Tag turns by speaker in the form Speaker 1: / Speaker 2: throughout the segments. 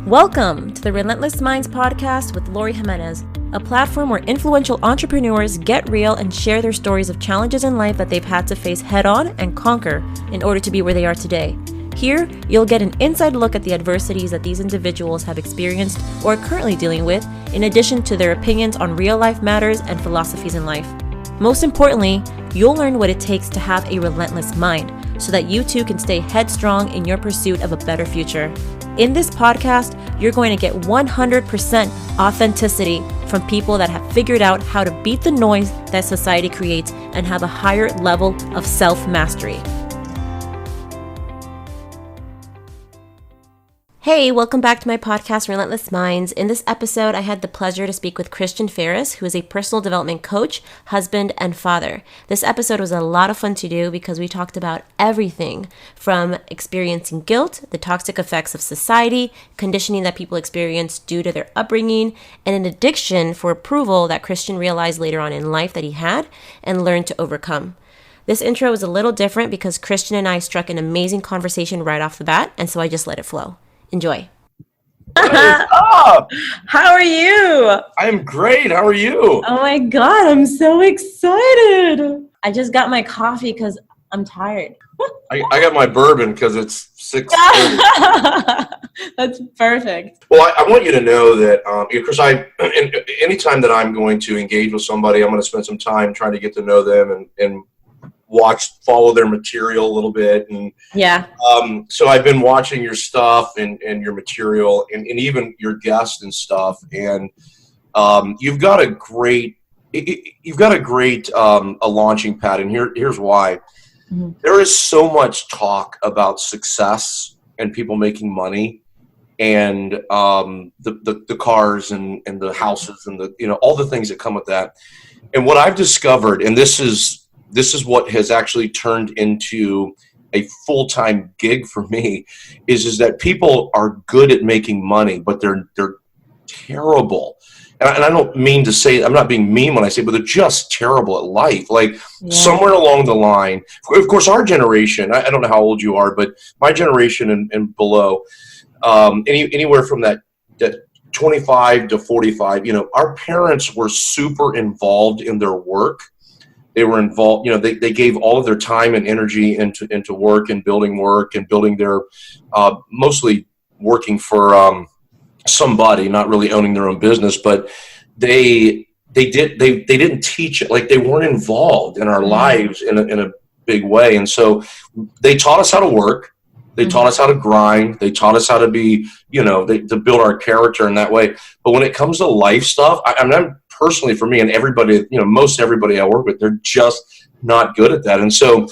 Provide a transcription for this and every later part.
Speaker 1: Welcome to the Relentless Minds podcast with Lori Jimenez, a platform where influential entrepreneurs get real and share their stories of challenges in life that they've had to face head on and conquer in order to be where they are today. Here, you'll get an inside look at the adversities that these individuals have experienced or are currently dealing with, in addition to their opinions on real life matters and philosophies in life. Most importantly, you'll learn what it takes to have a relentless mind so that you too can stay headstrong in your pursuit of a better future. In this podcast, you're going to get 100% authenticity from people that have figured out how to beat the noise that society creates and have a higher level of self-mastery. Hey, welcome back to my podcast, Relentless Minds. In this episode, I had the pleasure to speak with Farris, who is a personal development coach, husband, and father. This episode was a lot of fun to do because we talked about everything from experiencing guilt, the toxic effects of society, conditioning that people experience due to their upbringing, and an addiction for approval that Christian realized later on in life that he had and learned to overcome. This intro was a little different because Christian and I struck an amazing conversation right off the bat, and so I just let it flow. Enjoy.
Speaker 2: What is up?
Speaker 1: How are you?
Speaker 2: I'm great. How are you?
Speaker 1: Oh my God, I'm so excited. I just got my coffee because I'm tired.
Speaker 2: I got my bourbon because it's 6:30.
Speaker 1: That's perfect.
Speaker 2: Well, I want you to know that, because anytime that I'm going to engage with somebody, I'm going to spend some time trying to get to know them and follow their material a little bit. And
Speaker 1: yeah.
Speaker 2: So I've been watching your stuff and your material and even your guests and stuff. And you've got a great launching pad. And here's why. Mm-hmm. There is so much talk about success and people making money and the cars and the houses and all the things that come with that. And what I've discovered, and this is what has actually turned into a full-time gig for me, is that people are good at making money, but they're terrible. And I don't mean to say, I'm not being mean when I say, but they're just terrible at life. Like somewhere along the line, of course, our generation, I don't know how old you are, but my generation and below, anywhere from that 25 to 45, our parents were super involved in their work. They were involved, they gave all of their time and energy into work and building their, mostly working for somebody, not really owning their own business, but they didn't teach it. Like they weren't involved in our lives in a big way. And so they taught us how to work. They taught us how to grind. They taught us how to be, to build our character in that way. But when it comes to life stuff, I'm personally, for me and everybody, most everybody I work with, they're just not good at that. And so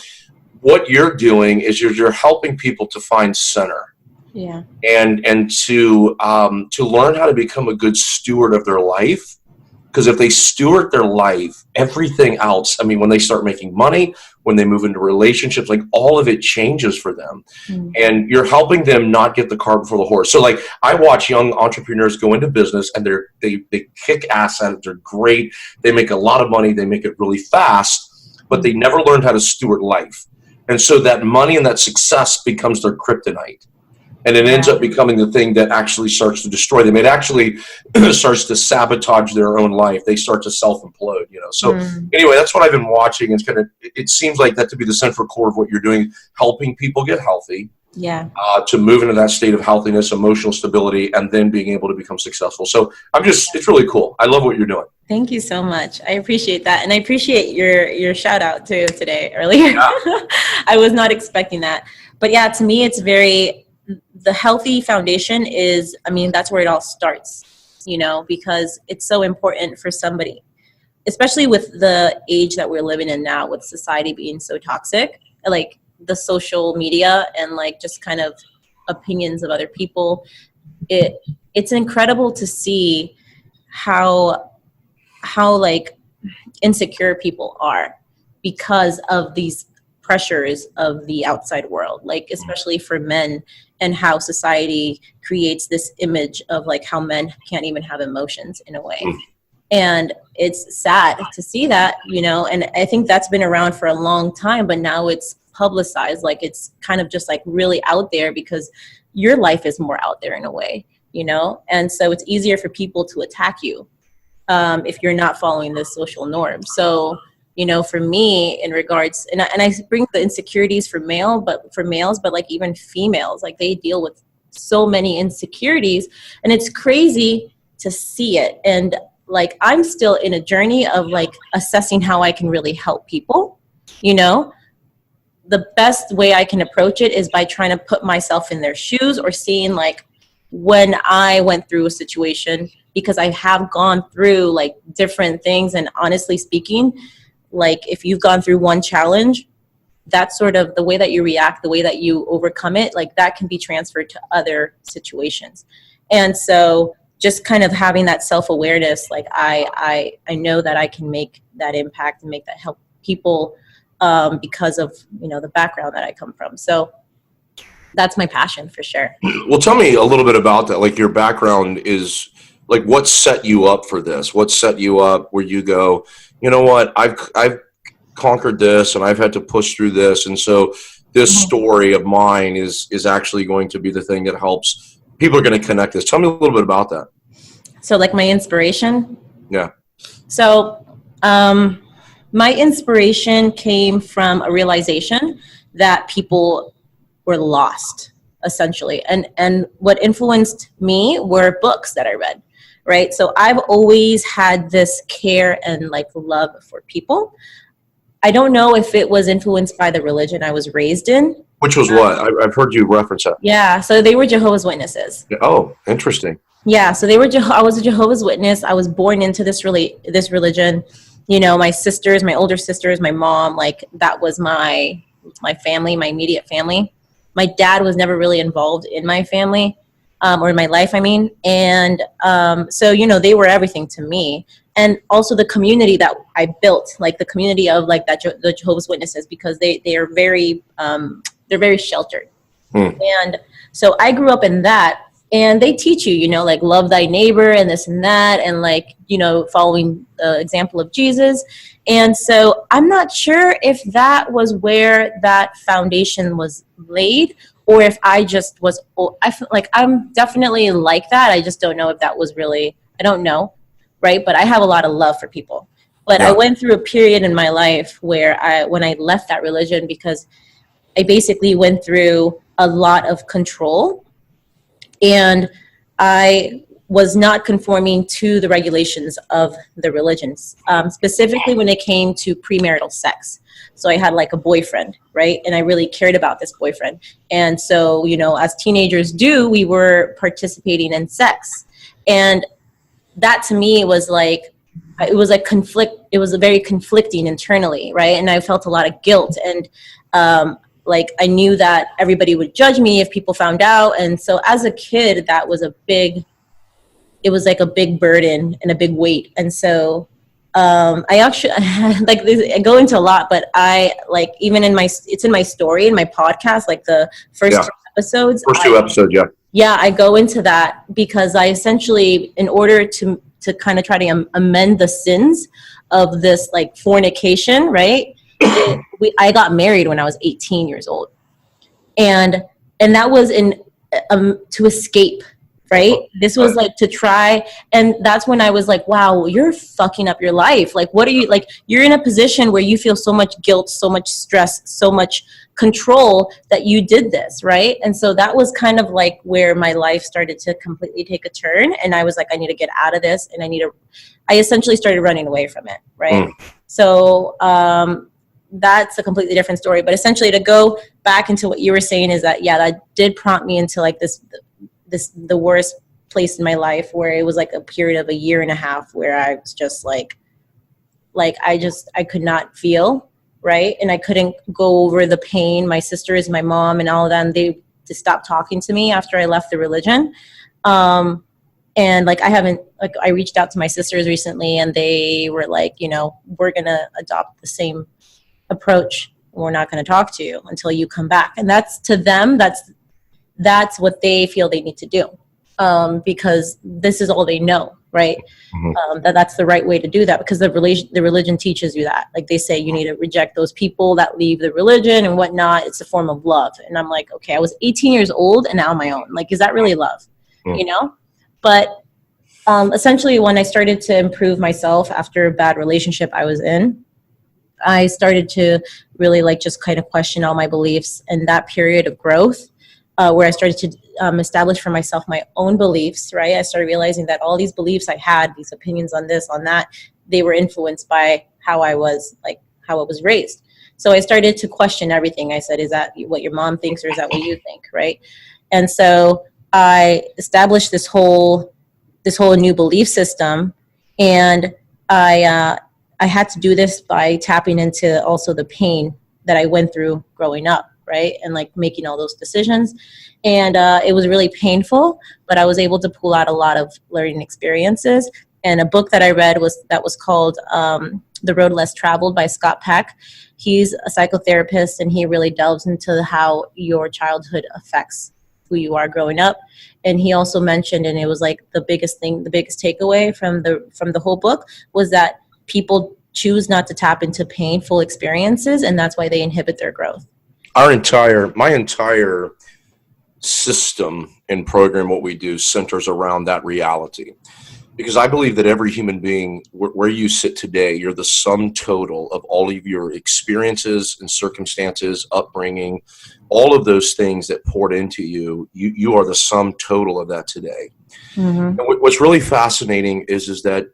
Speaker 2: what you're doing is you're helping people to find center. Yeah. And to learn how to become a good steward of their life. Because if they steward their life, everything else, when they start making money, when they move into relationships, like all of it changes for them. And you're helping them not get the cart before the horse. So like I watch young entrepreneurs go into business and they kick ass at it. They're great. They make a lot of money. They make it really fast, but they never learned how to steward life. And so that money and that success becomes their kryptonite. And it ends up becoming the thing that actually starts to destroy them. It actually starts to sabotage their own life. They start to self-implode, So anyway, that's what I've been watching. It seems like that to be the central core of what you're doing, helping people get healthy. Yeah. To move into that state of healthiness, emotional stability, and then being able to become successful. So it's really cool. I love what you're doing.
Speaker 1: Thank you so much. I appreciate that. And I appreciate your shout out too today earlier. Yeah. I was not expecting that. But yeah, to me, it's the healthy foundation is, that's where it all starts, because it's so important for somebody, especially with the age that we're living in now, with society being so toxic, like the social media and like just kind of opinions of other people. It's incredible to see how like insecure people are because of these pressures of the outside world, like especially for men, and how society creates this image of like how men can't even have emotions in a way. And it's sad to see that, and I think that's been around for a long time, but now it's publicized, like it's kind of just like really out there because your life is more out there in a way, you know? And so it's easier for people to attack you if you're not following the social norm. So, you know, for me, in regards, and I bring the insecurities for males, but like even females, like they deal with so many insecurities, and it's crazy to see it. And like, I'm still in a journey of like assessing how I can really help people, you know? The best way I can approach it is by trying to put myself in their shoes, or seeing like when I went through a situation, because I have gone through like different things. And honestly speaking, like if you've gone through one challenge, that's sort of the way that you react, the way that you overcome it, like that can be transferred to other situations. And so just kind of having that self-awareness, like I know that I can make that impact and make that help people because of, you know, the background that I come from. So that's my passion for sure.
Speaker 2: Well, tell me a little bit about that. Like your background is like, what set you up for this? What set you up where you go, you know what, I've conquered this and I've had to push through this. And so this story of mine is actually going to be the thing that helps people are going to connect this. Tell me a little bit about that.
Speaker 1: So like my inspiration.
Speaker 2: Yeah.
Speaker 1: So my inspiration came from a realization that people were lost, essentially. And what influenced me were books that I read, right? So I've always had this care and like love for people. I don't know if it was influenced by the religion I was raised in. Which was
Speaker 2: what? I've heard you reference that.
Speaker 1: Yeah, so they were Jehovah's Witnesses.
Speaker 2: Oh, interesting.
Speaker 1: Yeah, so they were. I was a Jehovah's Witness. I was born into this religion. You know, my sisters, my older sisters, my mom, like that was my family, my immediate family. My dad was never really involved in my family, or in my life, I mean. And so, you know, they were everything to me. And also the community that I built, like the community of like the Jehovah's Witnesses, because they are very, they're very sheltered. And so I grew up in that. And they teach you, you know, like love thy neighbor and this and that, and like, you know, following the example of Jesus. And so I'm not sure if that was where that foundation was laid, or if I just was, I feel like I'm definitely like that. I just don't know if that was really, I don't know, right? But I have a lot of love for people. But I went through a period in my life where when I left that religion, because I basically went through a lot of control. And I was not conforming to the regulations of the religions, specifically when it came to premarital sex. So I had like a boyfriend, right? And I really cared about this boyfriend. And so, you know, as teenagers do, we were participating in sex. And that to me was like, it was like conflict. It was very conflicting internally, right? And I felt a lot of guilt. And like I knew that everybody would judge me if people found out. And so as a kid, that was it was like a big burden and a big weight. And so I actually, like I go into a lot, but I like, even it's in my story, in my podcast, like the first two episodes.
Speaker 2: First two episodes, yeah.
Speaker 1: Yeah, I go into that because I essentially, in order to kind of try to amend the sins of this like fornication, right? I got married when I was 18 years old, and that was to escape, right? This was like to try, and that's when I was like, wow, you're fucking up your life. Like, what are you, like, you're in a position where you feel so much guilt, so much stress, so much control that you did this, right? And so that was kind of like where my life started to completely take a turn, and I was like, I need to get out of this, and I essentially started running away from it, right? So that's a completely different story. But essentially, to go back into what you were saying is that, yeah, that did prompt me into like the worst place in my life, where it was like a period of 1.5 years where I was just like I could not feel, right? And I couldn't go over the pain. My sisters, my mom, and all of them, they just stopped talking to me after I left the religion. And like, I reached out to my sisters recently, and they were like, you know, we're going to adopt the same approach. We're not going to talk to you until you come back. And that's, to them, that's what they feel they need to do, because this is all they know, right? That's the right way to do that, because the religion teaches you that. Like they say, you need to reject those people that leave the religion and whatnot. It's a form of love. And I'm like, okay, I was 18 years old and now I'm my own. Like, is that really love? You know? But essentially, when I started to improve myself after a bad relationship I was in, I started to really like just kind of question all my beliefs. And that period of growth, where I started to establish for myself my own beliefs, right? I started realizing that all these beliefs I had, these opinions on this, on that, they were influenced by how I was raised. So I started to question everything. I said, is that what your mom thinks, or is that what you think, right? And so I established this whole new belief system, and I had to do this by tapping into also the pain that I went through growing up, right? And like making all those decisions. And it was really painful, but I was able to pull out a lot of learning experiences. And a book that I read was called The Road Less Traveled by Scott Peck. He's a psychotherapist, and he really delves into how your childhood affects who you are growing up. And he also mentioned, and it was like the biggest takeaway from the whole book, was that people choose not to tap into painful experiences, and that's why they inhibit their growth.
Speaker 2: My entire system and program, what we do, centers around that reality. Because I believe that every human being, where you sit today, you're the sum total of all of your experiences and circumstances, upbringing, all of those things that poured into you. You are the sum total of that today. And what's really fascinating is that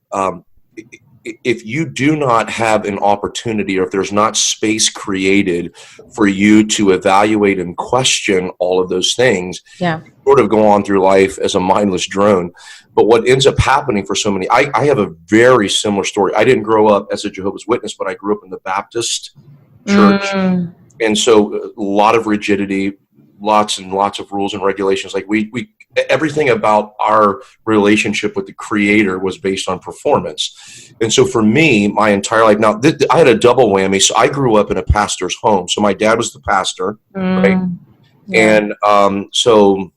Speaker 2: if you do not have an opportunity, or if there's not space created for you to evaluate and question all of those things, you sort of go on through life as a mindless drone. But what ends up happening for so many, I have a very similar story. I didn't grow up as a Jehovah's Witness, but I grew up in the Baptist church. And so a lot of rigidity, lots and lots of rules and regulations. Like everything about our relationship with the Creator was based on performance. And so for me, my entire life, now I had a double whammy. So I grew up in a pastor's home. So my dad was the pastor, right? And so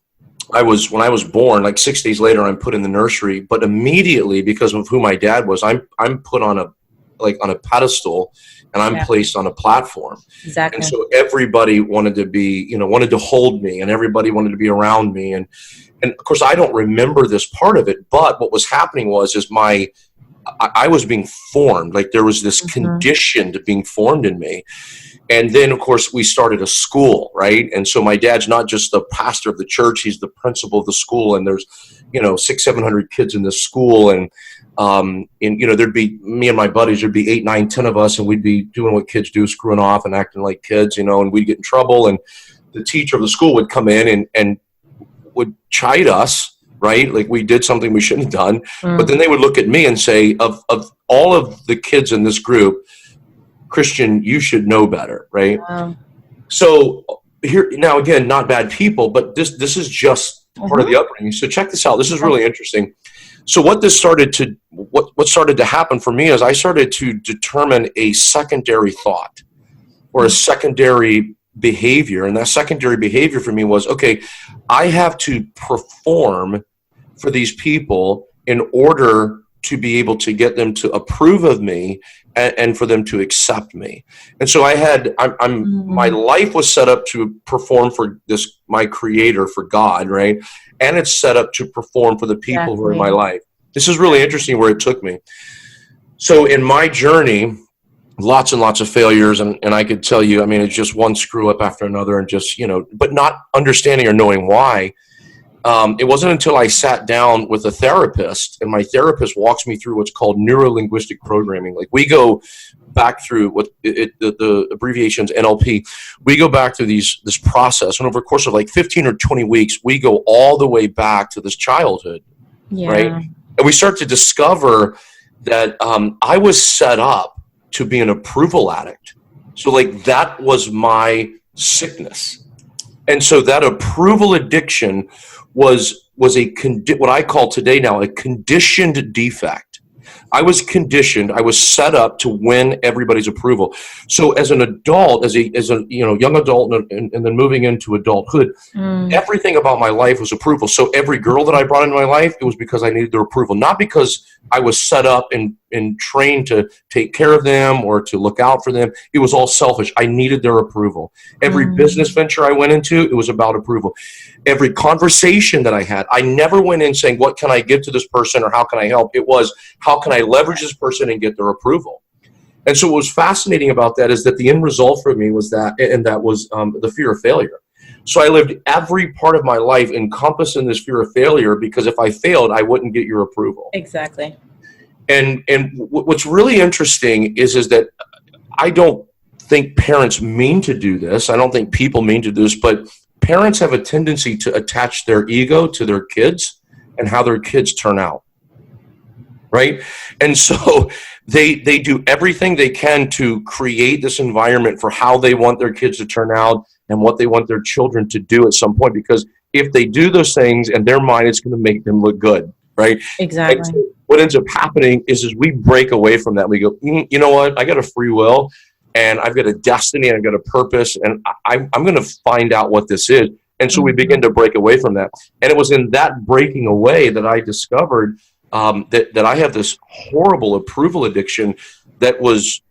Speaker 2: when I was born, like 6 days later, I'm put in the nursery. But immediately, because of who my dad was, I'm put on a pedestal, and I'm placed on a platform. Exactly. And so everybody wanted to hold me, and everybody wanted to be around me. And of course, I don't remember this part of it, but what was happening I was being formed. Like there was this condition to being formed in me. And then, of course, we started a school, right? And so my dad's not just the pastor of the church, he's the principal of the school. And there's, 600-700 kids in this school. And there'd be me and my buddies, there'd be 8, 9, 10 of us, and we'd be doing what kids do, screwing off and acting like kids, and we'd get in trouble. And the teacher of the school would come in and would chide us, right? Like we did something we shouldn't have done. But then they would look at me and say, of all of the kids in this group, Christian, you should know better, right? So here, now again, not bad people, but this is just part of the upbringing. So check this out. This is really interesting. So what started to happen for me is I started to determine a secondary thought or a secondary behavior. And that secondary behavior for me was, okay, I have to perform for these people in order to be able to get them to approve of me and for them to accept me. And so my life was set up to perform for my Creator, for God, right? And it's set up to perform for the people who are in my life. This is really interesting where it took me. So in my journey, lots and lots of failures, and I could tell you, it's just one screw up after another, and just, but not understanding or knowing why. It wasn't until I sat down with a therapist, and my therapist walks me through what's called neuro-linguistic programming. Like we go back through the abbreviations NLP. We go back through this process, and over the course of like 15 or 20 weeks, we go all the way back to this childhood, right? And we start to discover that I was set up to be an approval addict. So like that was my sickness. And so that approval addiction was what I call today now a conditioned defect. I was conditioned. I was set up to win everybody's approval. So as an adult, as a young adult, and then moving into adulthood, everything about my life was approval. So every girl that I brought into my life, it was because I needed their approval, not because I was set up and trained to take care of them or to look out for them. It was all selfish. I needed their approval. Every business venture I went into, it was about approval. Every conversation that I had, I never went in saying, what can I give to this person or how can I help? It was, how can I leverage this person and get their approval? And so what was fascinating about that is that the end result for me was that, and that was the fear of failure. So I lived every part of my life encompassed in this fear of failure, because if I failed, I wouldn't get your approval.
Speaker 1: Exactly.
Speaker 2: And what's really interesting is that I don't think parents mean to do this. I don't think people mean to do this, but parents have a tendency to attach their ego to their kids and how their kids turn out. Right? And so they do everything they can to create this environment for how they want their kids to turn out and what they want their children to do at some point, because if they do those things in their mind, it's going to make them look good, right?
Speaker 1: Exactly.
Speaker 2: And so what ends up happening is we break away from that. We go, you know what? I got a free will, and I've got a destiny, and I've got a purpose, and I'm going to find out what this is. And so we begin to break away from that. And it was in that breaking away that I discovered that I have this horrible approval addiction that was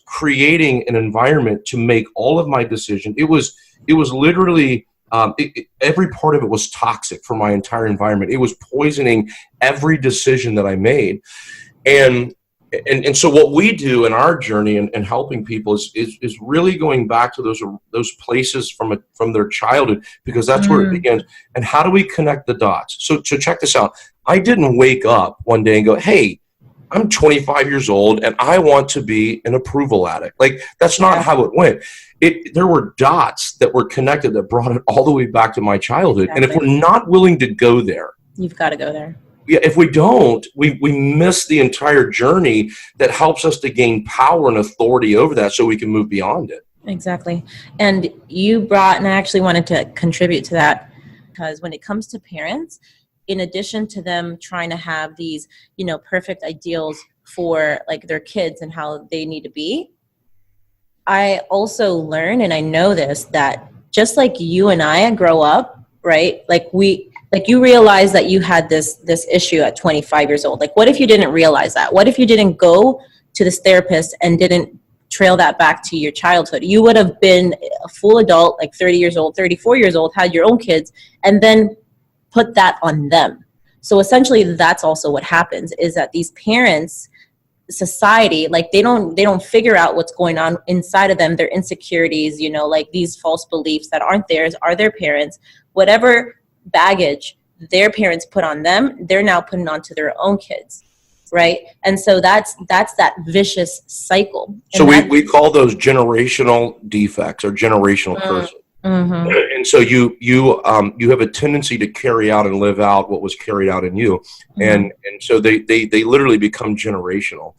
Speaker 2: creating an environment to make all of my decisions. It was literally every part of it was toxic for my entire environment. It was poisoning every decision that I made. And so what we do in our journey and helping people is really going back to those places from their childhood, because that's where it begins. And how do we connect the dots? So check this out. I didn't wake up one day and go, hey, I'm 25 years old and I want to be an approval addict. Like, that's not how it went. There were dots that were connected that brought it all the way back to my childhood. Exactly. And if we're not willing to go there,
Speaker 1: you've got to go there.
Speaker 2: Yeah, if we don't, we miss the entire journey that helps us to gain power and authority over that so we can move beyond it.
Speaker 1: Exactly. And you brought, and I actually wanted to contribute to that, because when it comes to parents, in addition to them trying to have these, perfect ideals for like their kids and how they need to be, I also learn, and I know this, that just like you and I grow up, right? Like you realize that you had this issue at 25 years old. Like, what if you didn't realize that? What if you didn't go to this therapist and didn't trail that back to your childhood? You would have been a full adult, like 30 years old, 34 years old, had your own kids, and then put that on them. So essentially that's also what happens, is that these parents, society, like they don't figure out what's going on inside of them, their insecurities, like these false beliefs that aren't theirs, are their parents. Whatever baggage their parents put on them, they're now putting onto their own kids, right? And so that's that vicious cycle.
Speaker 2: So we call those generational defects or generational curses. Mm-hmm. And so you have a tendency to carry out and live out what was carried out in you, and so they literally become generational,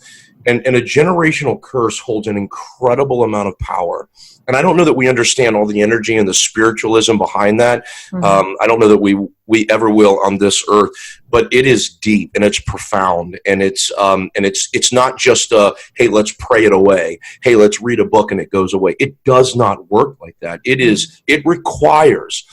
Speaker 2: and a generational curse holds an incredible amount of power. And I don't know that we understand all the energy and the spiritualism behind that. I don't know that we ever will on this earth, but it is deep and it's profound, and it's not just hey, let's pray it away. Hey, let's read a book and it goes away. It does not work like that. It requires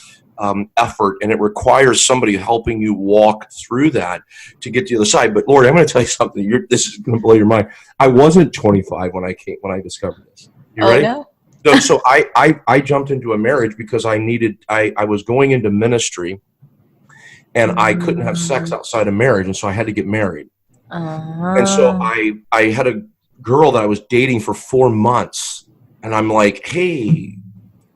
Speaker 2: effort, and it requires somebody helping you walk through that to get to the other side. But Lord, I'm going to tell you something. This is going to blow your mind. I wasn't 25 when I discovered this. You ready?
Speaker 1: No.
Speaker 2: So I jumped into a marriage because I was going into ministry, and I couldn't have sex outside of marriage, and so I had to get married. And so I had a girl that I was dating for 4 months, and I'm like, hey,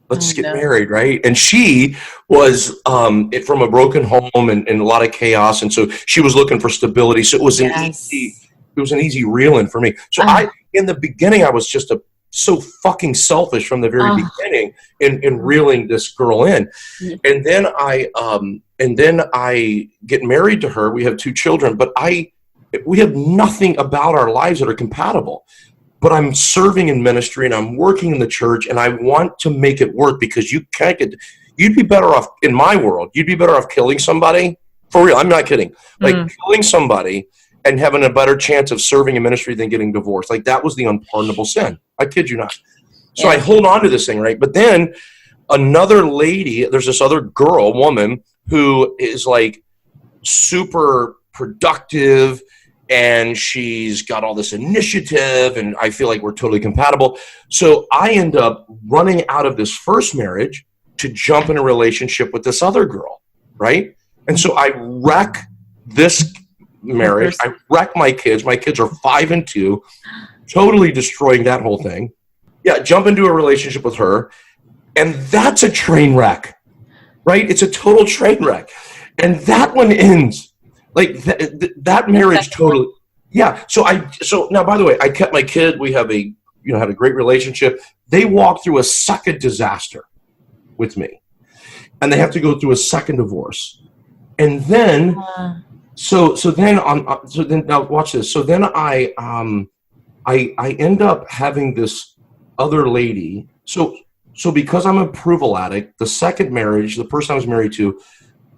Speaker 2: let's get married, right? And she was from a broken home and a lot of chaos, and so she was looking for stability. So it was an easy reel-in for me. So in the beginning, I was just so fucking selfish from the very beginning in reeling this girl in. And then I get married to her. We have 2 children, but we have nothing about our lives that are compatible. But I'm serving in ministry and I'm working in the church, and I want to make it work, because you'd be better off, in my world, you'd be better off killing somebody, for real, I'm not kidding, like killing somebody and having a better chance of serving in ministry than getting divorced. Like, that was the unpardonable sin. I kid you not. So I hold on to this thing, right? But then another lady, there's this other woman, who is like super productive, and she's got all this initiative, and I feel like we're totally compatible. So I end up running out of this first marriage to jump in a relationship with this other girl, right? And so I wreck this marriage. I wreck my kids. My kids are 5 and 2, totally destroying that whole thing. Yeah, jump into a relationship with her, and that's a train wreck, right? It's a total train wreck. And that one ends. Like, that marriage totally, yeah. So now, by the way, I kept my kid. We have had a great relationship. They walked through a second disaster with me, and they have to go through a second divorce. And then, so then now watch this. So then I end up having this other lady. So because I'm an approval addict, the second marriage, the person I was married to,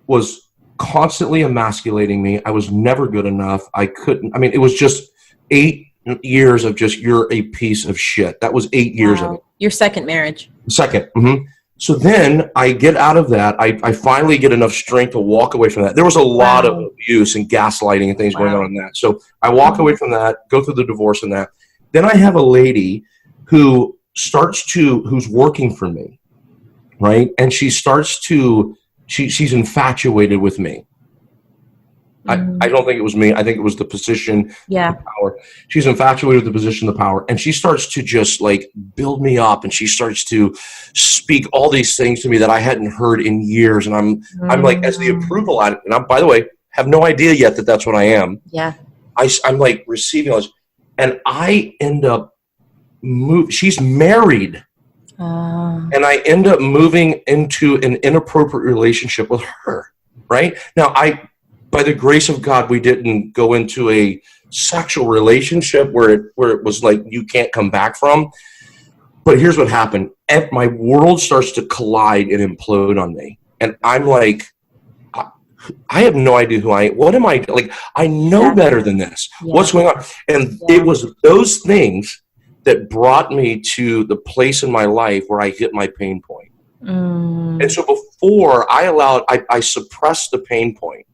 Speaker 2: was constantly emasculating me. I was never good enough. It was just 8 years of just, you're a piece of shit. That was 8 years of it.
Speaker 1: Your second marriage.
Speaker 2: Second. Mm-hmm. So then I get out of that. I finally get enough strength to walk away from that. There was a lot of abuse and gaslighting and things going on in that. So I walk away from that, go through the divorce and that. Then I have a lady who's working for me, right? And she's infatuated with me. I don't think it was me. I think it was the position, the power. She's infatuated with the position, the power. And she starts to just like build me up, and she starts to speak all these things to me that I hadn't heard in years. And I'm like, as the approval addict, and by the way, have no idea yet that that's what I am. Yeah. I'm like receiving all this, and I end up she's married. And I end up moving into an inappropriate relationship with her, right? Now, by the grace of God, we didn't go into a sexual relationship where it was like you can't come back from. But here's what happened. My world starts to collide and implode on me. And I'm like, I have no idea who I am. What am I? Like, I know better than this. Yeah. What's going on? And it was those things that brought me to the place in my life where I hit my pain point. And so before I suppressed the pain point.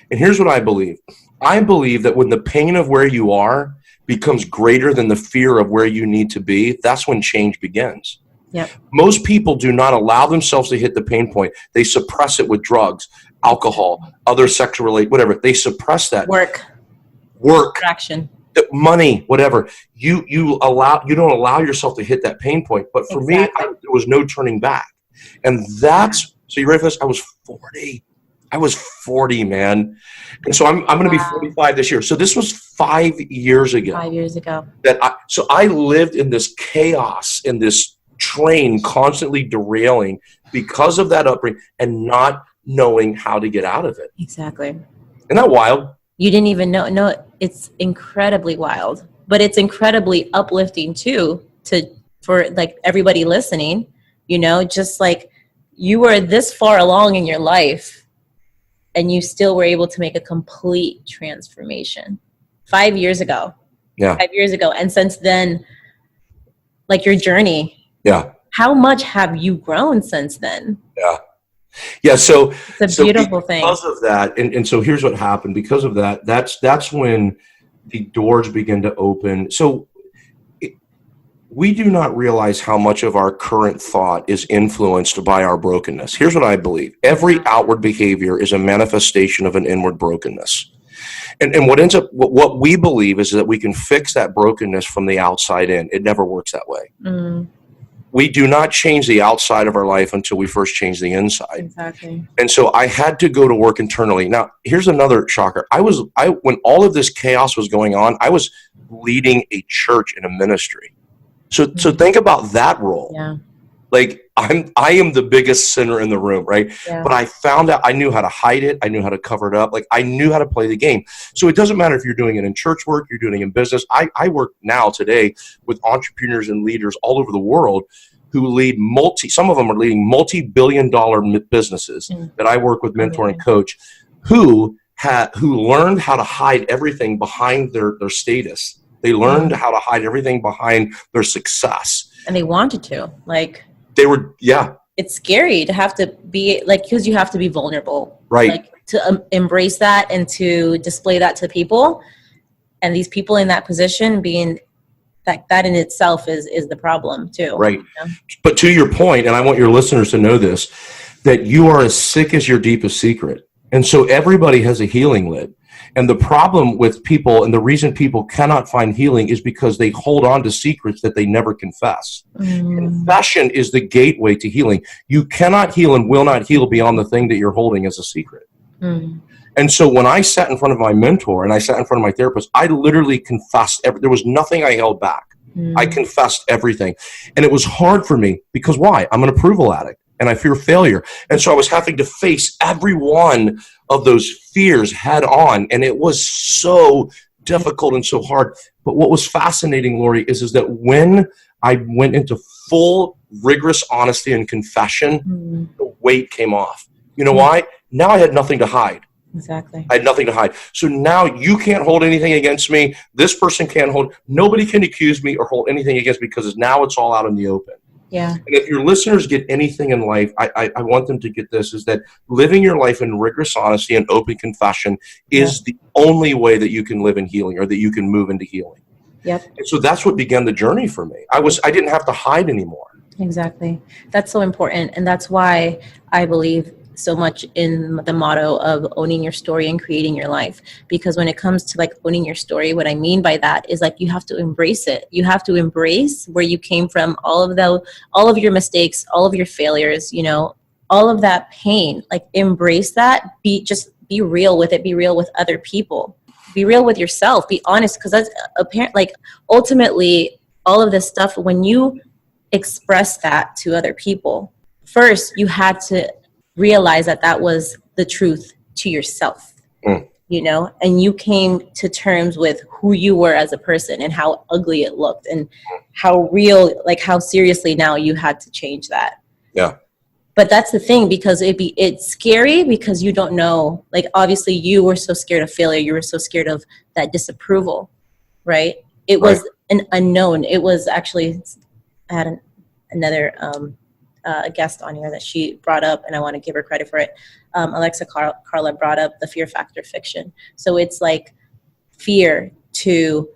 Speaker 2: And here's what I believe. I believe that when the pain of where you are becomes greater than the fear of where you need to be, that's when change begins. Yep. Most people do not allow themselves to hit the pain point. They suppress it with drugs, alcohol, other sexual related, whatever. They suppress that. Work.
Speaker 1: Distraction.
Speaker 2: Money, whatever. You don't allow yourself to hit that pain point. But for me, there was no turning back. And that's, so you ready for this? I was 40, man. And so I'm going to be 45 this year. So this was 5 years ago.
Speaker 1: 5 years ago.
Speaker 2: So I lived in this chaos, in this train constantly derailing because of that upbringing and not knowing how to get out of it.
Speaker 1: Exactly.
Speaker 2: Isn't that wild?
Speaker 1: You didn't even know. No, it's incredibly wild, but it's incredibly uplifting too, for like everybody listening, just like you were this far along in your life and you still were able to make a complete transformation 5 years ago. Yeah. 5 years ago. And since then, like your journey. Yeah. How much have you grown since then?
Speaker 2: Yeah. Yeah, so
Speaker 1: it's a beautiful thing.
Speaker 2: Because of that, and so here's what happened. Because of that, that's when the doors begin to open. So we do not realize how much of our current thought is influenced by our brokenness. Here's what I believe. Every outward behavior is a manifestation of an inward brokenness. And what we believe is that we can fix that brokenness from the outside in. It never works that way. Mm. We do not change the outside of our life until we first change the inside. Exactly. And so I had to go to work internally. Now, here's another shocker. When all of this chaos was going on, I was leading a church in a ministry. So think about that role. Yeah. Like I am the biggest sinner in the room, right? Yeah. But I found out I knew how to hide it. I knew how to cover it up. Like I knew how to play the game. So it doesn't matter if you're doing it in church work, you're doing it in business. I work now today with entrepreneurs and leaders all over the world who lead some of them are leading multi-billion-dollar businesses that I work with, mentor, and coach, who who learned how to hide everything behind their status. They learned how to hide everything behind their success.
Speaker 1: And they wanted to, like,
Speaker 2: they were, yeah.
Speaker 1: It's scary to have to be like, because you have to be vulnerable,
Speaker 2: right?
Speaker 1: Like to embrace that and to display that to people. And these people in that position being that in itself is the problem too.
Speaker 2: Right.
Speaker 1: You know?
Speaker 2: But to your point, and I want your listeners to know this, that you are as sick as your deepest secret. And so everybody has a healing lid. And the problem with people, and the reason people cannot find healing, is because they hold on to secrets that they never confess. Confession is the gateway to healing. You cannot heal and will not heal beyond the thing that you're holding as a secret. And so when I sat in front of my mentor and I sat in front of my therapist, I literally confessed. There was nothing I held back. I confessed everything. And it was hard for me because why? I'm an approval addict and I fear failure. And so I was having to face every one of those fears head on. And it was so difficult and so hard. But what was fascinating, Lori, is that when I went into full rigorous honesty and confession, the weight came off. You know why? Now I had nothing to hide.
Speaker 1: Exactly.
Speaker 2: I had nothing to hide. So now you can't hold anything against me. This person can't hold. Nobody can accuse me or hold anything against me because now it's all out in the open.
Speaker 1: Yeah.
Speaker 2: And if your listeners get anything in life, I want them to get this, is that living your life in rigorous honesty and open confession is the only way that you can live in healing or that you can move into healing.
Speaker 1: Yep.
Speaker 2: And so that's what began the journey for me. I didn't have to hide anymore.
Speaker 1: Exactly. That's so important. And that's why I believe so much in the motto of owning your story and creating your life. Because when it comes to like owning your story, what I mean by that is like you have to embrace it. You have to embrace where you came from, all of your mistakes, all of your failures, you know, all of that pain. Like embrace that. Be real with it. Be real with other people. Be real with yourself. Be honest, because that's apparent. Like ultimately, all of this stuff, when you express that to other people, first you had to realize that was the truth to yourself, you know, and you came to terms with who you were as a person and how ugly it looked and how real, like how seriously now you had to change that.
Speaker 2: Yeah.
Speaker 1: But that's the thing, because it's scary because you don't know, like obviously you were so scared of failure. You were so scared of that disapproval, right? It was an unknown. It was actually, I had another, a guest on here that she brought up, and I want to give her credit for it. Alexa Carla brought up the fear factor fiction. So it's like fear to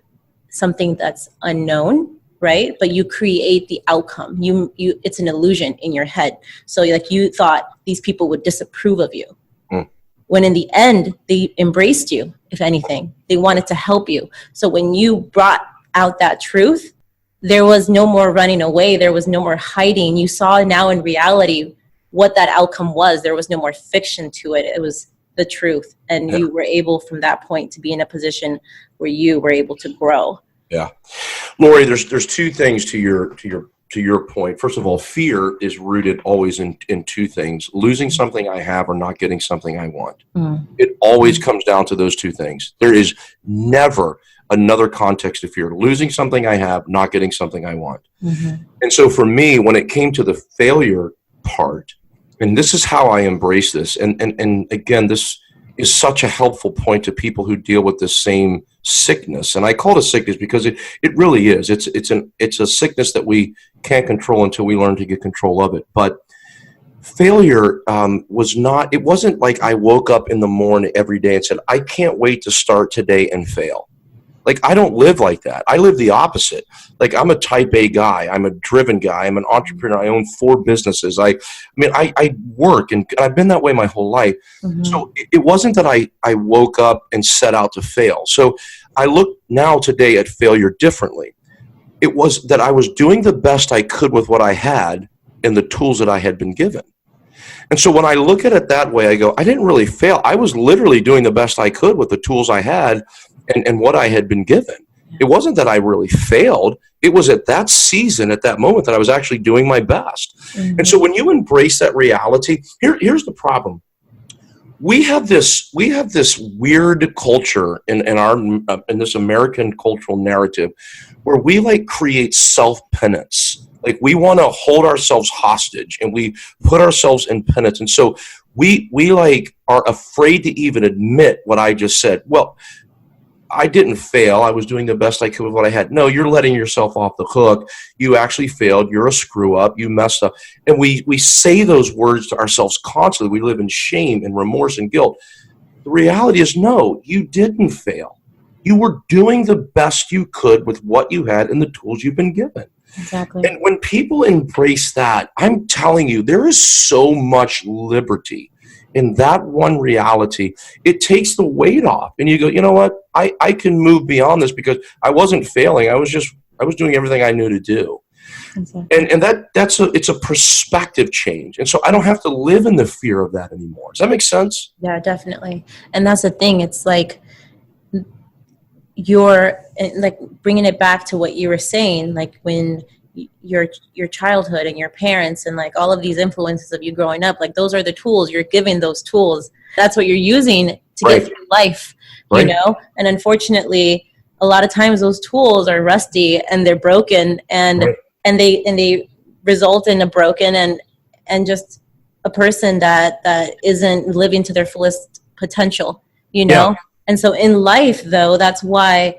Speaker 1: something that's unknown, right? But you create the outcome. It's an illusion in your head. So like you thought these people would disapprove of you. When in the end, they embraced you, if anything. They wanted to help you. So when you brought out that truth, there was no more running away. There was no more hiding. You saw now in reality what that outcome was. There was no more fiction to it. It was the truth. And you were able from that point to be in a position where you were able to grow. Yeah.
Speaker 2: Lori, there's two things to your point. First of all, fear is rooted always in two things: losing something I have or not getting something I want. It always comes down to those two things. There is never another context of fear: losing something I have, not getting something I want. And so for me, when it came to the failure part, and this is how I embrace this, and again, this is such a helpful point to people who deal with the same sickness. And I call it a sickness because it really is. It's a sickness that we can't control until we learn to get control of it. But failure it wasn't like I woke up in the morning every day and said, I can't wait to start today and fail. Like, I don't live like that. I live the opposite. Like, I'm a type A guy. I'm a driven guy. I'm an entrepreneur. I own 4 businesses. I work, and I've been that way my whole life. So it wasn't that I woke up and set out to fail. So I look now today at failure differently. It was that I was doing the best I could with what I had and the tools that I had been given. And so when I look at it that way, I go, I didn't really fail. I was literally doing the best I could with the tools I had and what I had been given. It wasn't that I really failed. It was at that season, at that moment, that I was actually doing my best. And so when you embrace that reality, here's the problem. We have this weird culture in this American cultural narrative where we like create self-penance. Like, we want to hold ourselves hostage and we put ourselves in penance. And so we like are afraid to even admit what I just said. Well, I didn't fail. I was doing the best I could with what I had. No, you're letting yourself off the hook. You actually failed. You're a screw up. You messed up. And we say those words to ourselves constantly. We live in shame and remorse and guilt. The reality is, no, you didn't fail. You were doing the best you could with what you had and the tools you've been given.
Speaker 1: Exactly.
Speaker 2: And when people embrace that, I'm telling you, there is so much liberty in that one reality. It takes the weight off, and you go, you know what? I can move beyond this because I wasn't failing. I was doing everything I knew to do. Exactly. And it's a perspective change. And so I don't have to live in the fear of that anymore. Does that make sense?
Speaker 1: Yeah, definitely. And that's the thing. It's like you're like bringing it back to what you were saying, like when your childhood and your parents and like all of these influences of you growing up, like those are the tools you're giving. Those tools, that's what you're using to get through life, you know. And unfortunately, a lot of times those tools are rusty and they're broken, and they result in a broken and just a person that isn't living to their fullest potential, you know. Yeah. And so in life, though, that's why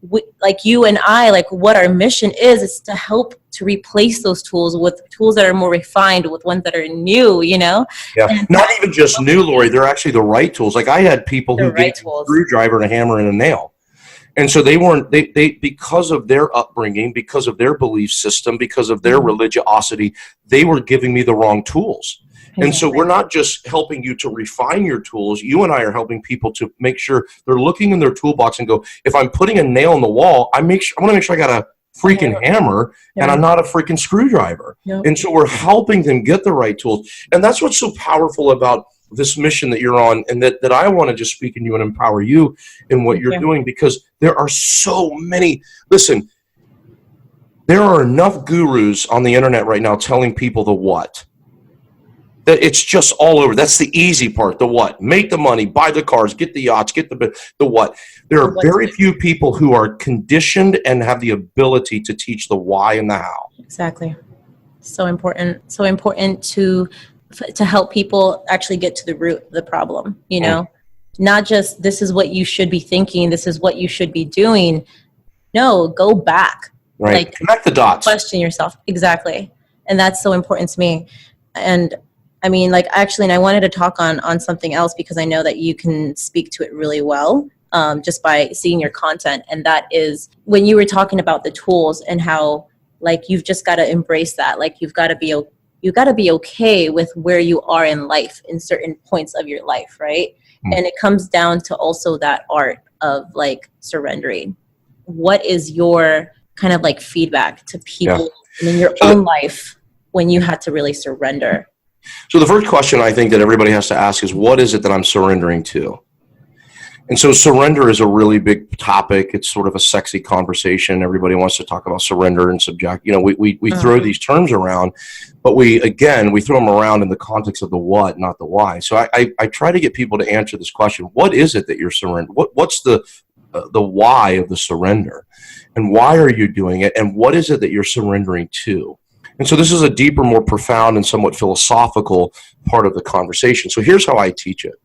Speaker 1: we, like you and I, like what our mission is to help to replace those tools with tools that are more refined, with ones that are new, you know?
Speaker 2: Yeah, and not even just new, Lori, they're actually the right tools. Like I had people who gave a screwdriver and a hammer and a nail. And so they because of their upbringing, because of their belief system, because of their religiosity, they were giving me the wrong tools. And so we're not just helping you to refine your tools. You and I are helping people to make sure they're looking in their toolbox and go, if I'm putting a nail in the wall, I want to make sure I got a freaking hammer and I'm not a freaking screwdriver. Yep. And so we're helping them get the right tools. And that's what's so powerful about this mission that you're on, and that I want to just speak in you and empower you in what you're doing, because there are so many. Listen, there are enough gurus on the internet right now telling people the what. It's just all over. That's the easy part. The what? Make the money, buy the cars, get the yachts, get the what. There are very few people who are conditioned and have the ability to teach the why and the how.
Speaker 1: Exactly. So important. So important to help people actually get to the root of the problem, you know? Not just this is what you should be thinking, this is what you should be doing. No, go back.
Speaker 2: Right. Like, connect the dots.
Speaker 1: Question yourself. Exactly. And that's so important to me. And I mean, like, actually, and I wanted to talk on something else, because I know that you can speak to it really well, just by seeing your content. And that is when you were talking about the tools and how, like, you've just got to embrace that. Like, you've got to be okay with where you are in life in certain points of your life, right? And it comes down to also that art of like surrendering. What is your kind of like feedback to people in your own life when you had to really surrender?
Speaker 2: So the first question I think that everybody has to ask is, what is it that I'm surrendering to? And so surrender is a really big topic. It's sort of a sexy conversation. Everybody wants to talk about surrender and subject. You know, we throw these terms around, but we throw them around in the context of the what, not the why. So I try to get people to answer this question. What is it that you're surrendering? What's the why of the surrender? And why are you doing it? And what is it that you're surrendering to? And so this is a deeper, more profound, and somewhat philosophical part of the conversation. So here's how I teach it.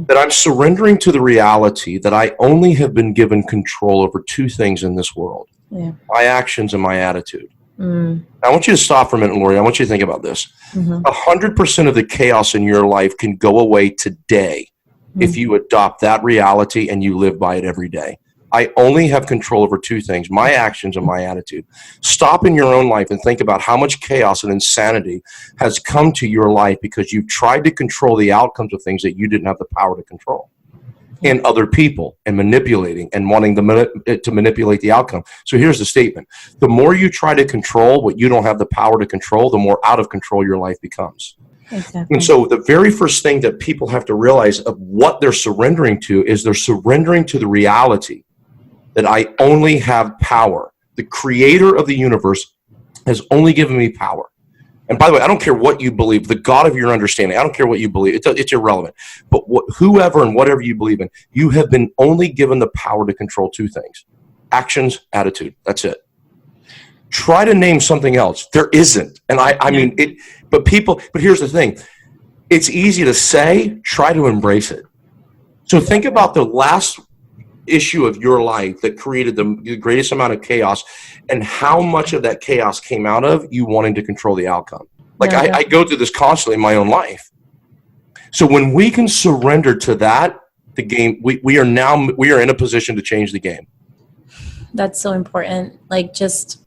Speaker 2: That I'm surrendering to the reality that I only have been given control over two things in this world. My actions and my attitude. Now, I want you to stop for a minute, Lori. I want you to think about this. 100% of the chaos in your life can go away today if you adopt that reality and you live by it every day. I only have control over two things, my actions and my attitude. Stop in your own life and think about how much chaos and insanity has come to your life because you've tried to control the outcomes of things that you didn't have the power to control. And other people, and manipulating and wanting to manipulate the outcome. So here's the statement. The more you try to control what you don't have the power to control, the more out of control your life becomes. Exactly. And so the very first thing that people have to realize of what they're surrendering to is they're surrendering to the reality that I only have power. The creator of the universe has only given me power. And by the way, I don't care what you believe, the God of your understanding, I don't care what you believe, it's irrelevant. But whoever and whatever you believe in, you have been only given the power to control two things. Actions, attitude, that's it. Try to name something else. There isn't. And I mean, but here's the thing. It's easy to say, try to embrace it. So think about the last issue of your life that created the greatest amount of chaos, and how much of that chaos came out of you wanting to control the outcome. Like I go through this constantly in my own life. So when we can surrender to that, the game, we are in a position to change the game.
Speaker 1: That's so important. Like, just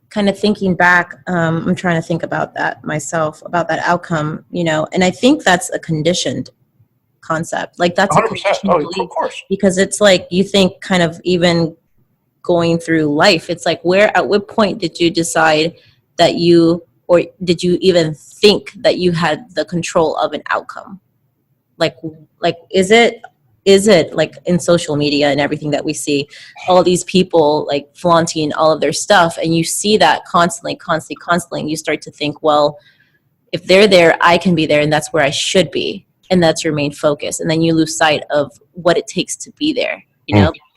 Speaker 1: kind of thinking back, I'm trying to think about that myself, about that outcome, and I think that's a conditioned concept. Like, that's
Speaker 2: 100%.
Speaker 1: a conditioned belief,
Speaker 2: of course.
Speaker 1: because it's like, you think kind of even going through life, it's like, at what point did you decide that or did you even think that you had the control of an outcome? Like is it like in social media and everything that we see, all these people like flaunting all of their stuff, and you see that constantly, and you start to think, well, if they're there, I can be there, and that's where I should be, and that's your main focus, and then you lose sight of what it takes to be there,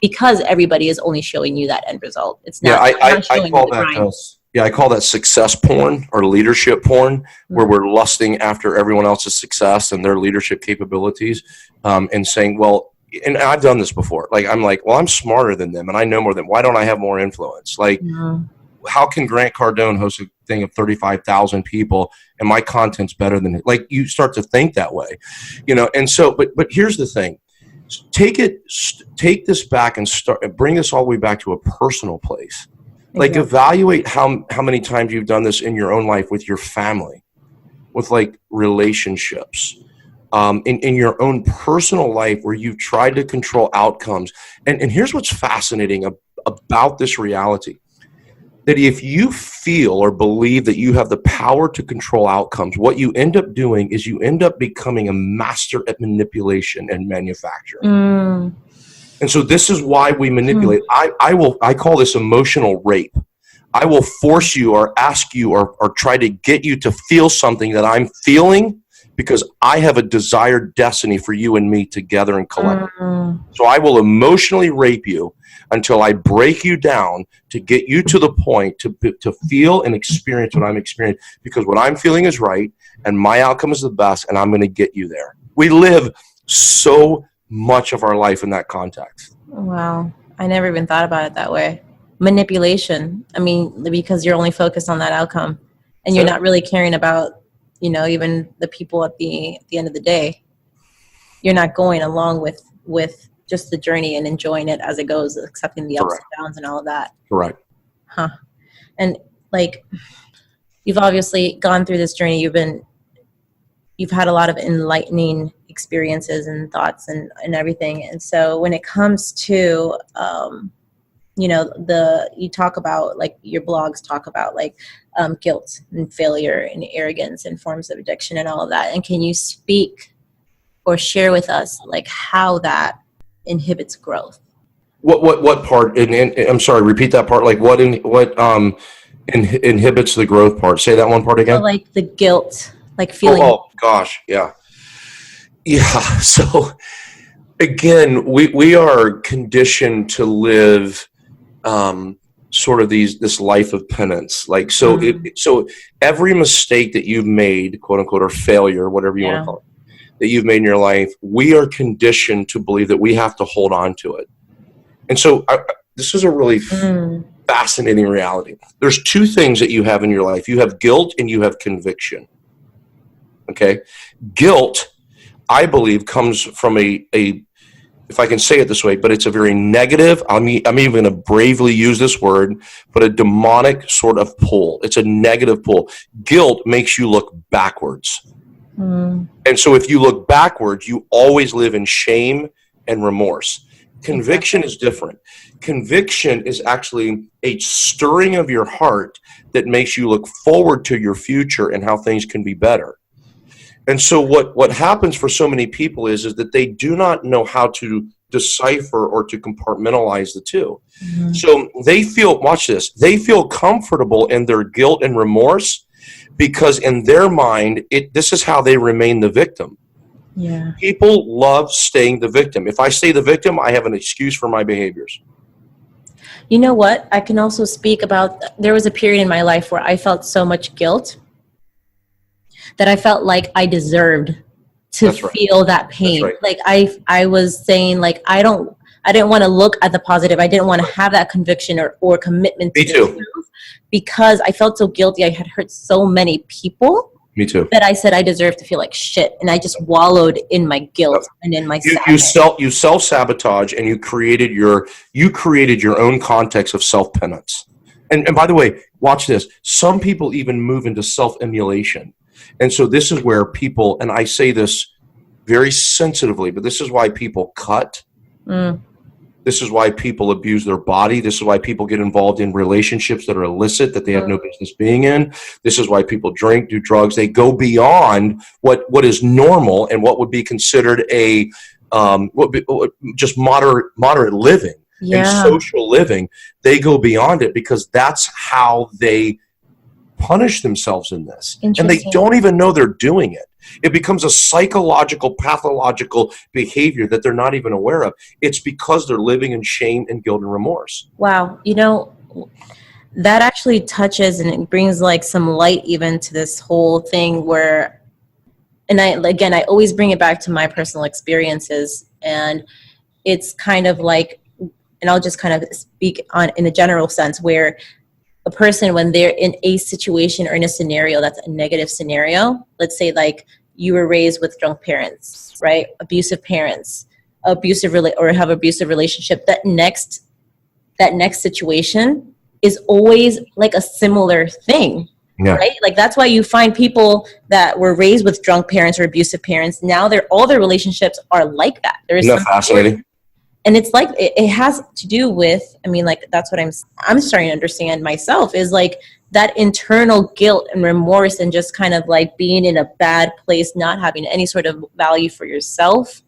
Speaker 1: because everybody is only showing you that end result. It's not, not showing you the grind.
Speaker 2: I call that success porn or leadership porn, where we're lusting after everyone else's success and their leadership capabilities, and saying, well, and I've done this before. Like, I'm like, well, I'm smarter than them and I know more than them. Why don't I have more influence? Like, how can Grant Cardone host a thing of 35,000 people and my content's better than it? Like, you start to think that way, and so, but here's the thing. Take this back and bring this all the way back to a personal place. Like, evaluate how many times you've done this in your own life with your family, with like relationships, in your own personal life, where you've tried to control outcomes. And here's what's fascinating about this reality, that if you feel or believe that you have the power to control outcomes, what you end up doing is you end up becoming a master at manipulation and manufacturing. And so this is why we manipulate. I call this emotional rape. I will force you or ask you or try to get you to feel something that I'm feeling, because I have a desired destiny for you and me together and collectively. So I will emotionally rape you until I break you down to get you to the point to feel and experience what I'm experiencing, because what I'm feeling is right and my outcome is the best, and I'm going to get you there. We live so much of our life in that context.
Speaker 1: Wow. I never even thought about it that way. Manipulation. I mean, because you're only focused on that outcome, and you're not really caring about, even the people at the end of the day. You're not going along with just the journey and enjoying it as it goes, accepting the ups and downs and all of that.
Speaker 2: Correct.
Speaker 1: Huh. And like, you've obviously gone through this journey. You've had a lot of enlightening experiences and thoughts and everything. And so when it comes to, you talk about, like, your blogs talk about like guilt and failure and arrogance and forms of addiction and all of that. And can you speak or share with us like how that inhibits growth?
Speaker 2: What part? And I'm sorry, repeat that part. Like, what inhibits the growth part? Say that one part again.
Speaker 1: So, like, the guilt, like feeling.
Speaker 2: Oh gosh, yeah. So again, we are conditioned to live sort of this life of penance. Like, so so every mistake that you've made, quote unquote, or failure, whatever you want to call it, that you've made in your life, we are conditioned to believe that we have to hold on to it. And so this is a really fascinating reality. There's two things that you have in your life. You have guilt and you have conviction. Okay? Guilt, I believe, comes from a if I can say it this way, but it's a very negative, I'm even going to bravely use this word, but a demonic sort of pull. It's a negative pull. Guilt makes you look backwards. And so if you look backwards, you always live in shame and remorse. Conviction is different. Conviction is actually a stirring of your heart that makes you look forward to your future and how things can be better. And so what happens for so many people is that they do not know how to decipher or to compartmentalize the two. So they feel, watch this, they feel comfortable in their guilt and remorse because in their mind, this is how they remain the victim.
Speaker 1: Yeah.
Speaker 2: People love staying the victim. If I stay the victim, I have an excuse for my behaviors.
Speaker 1: You know what? I can also speak about, there was a period in my life where I felt so much guilt that I felt like I deserved to feel that pain. Like I was saying, like, I didn't want to look at the positive. I didn't want to have that conviction or commitment to the truth, because I felt so guilty. I had hurt so many people.
Speaker 2: Me too.
Speaker 1: That I said I deserved to feel like shit, and I just wallowed in my guilt and in my sadness.
Speaker 2: You self-sabotage, and you created your own context of self-penance. And by the way, watch this. Some people even move into self-emulation. And so this is where people, and I say this very sensitively, but this is why people cut. This is why people abuse their body. This is why people get involved in relationships that are illicit, that they have no business being in. This is why people drink, do drugs. They go beyond what is normal and what would be considered a just moderate living and social living. They go beyond it because that's how they punish themselves in this. And they don't even know they're doing it. It becomes a psychological, pathological behavior that they're not even aware of. It's because they're living in shame and guilt and remorse.
Speaker 1: Wow. You know, that actually touches and it brings like some light even to this whole thing where, and I always bring it back to my personal experiences, and it's kind of like, and I'll just kind of speak on in a general sense, where a person, when they're in a situation or in a scenario that's a negative scenario, let's say like you were raised with drunk parents, right? Abusive parents, or have abusive relationship, that next situation is always like a similar thing, right? Like that's why you find people that were raised with drunk parents or abusive parents, now all their relationships are like that.
Speaker 2: Isn't that fascinating?
Speaker 1: And it's like, it has to do with, I mean, like, that's what I'm starting to understand myself, is like that internal guilt and remorse and just kind of like being in a bad place, not having any sort of value for yourself,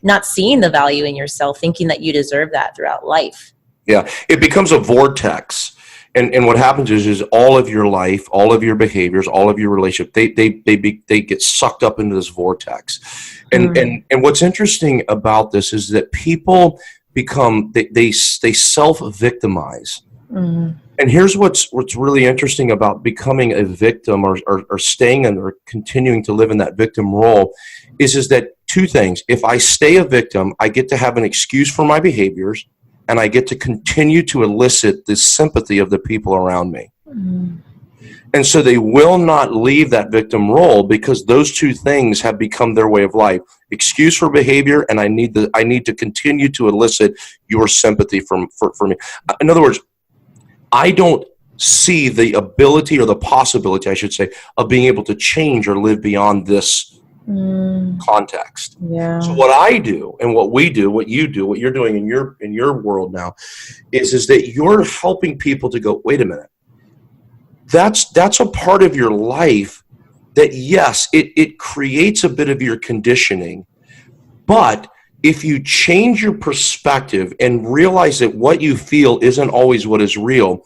Speaker 1: not seeing the value in yourself, thinking that you deserve that throughout life. Yeah.
Speaker 2: It becomes a vortex. And what happens is all of your life, all of your behaviors, all of your relationship, they get sucked up into this vortex. And what's interesting about this is that people become, they self-victimize. And here's what's really interesting about becoming a victim or staying in or continuing to live in that victim role is that two things. If I stay a victim, I get to have an excuse for my behaviors, and I get to continue to elicit the sympathy of the people around me. And so they will not leave that victim role because those two things have become their way of life. Excuse for behavior, and I need to continue to elicit your sympathy for me. In other words, I don't see the ability or the possibility, I should say, of being able to change or live beyond this context. So what I do and what we do, what you do, what you're doing in your world now is that you're helping people to go, wait a minute. That's a part of your life that, yes, it creates a bit of your conditioning, but if you change your perspective and realize that what you feel isn't always what is real,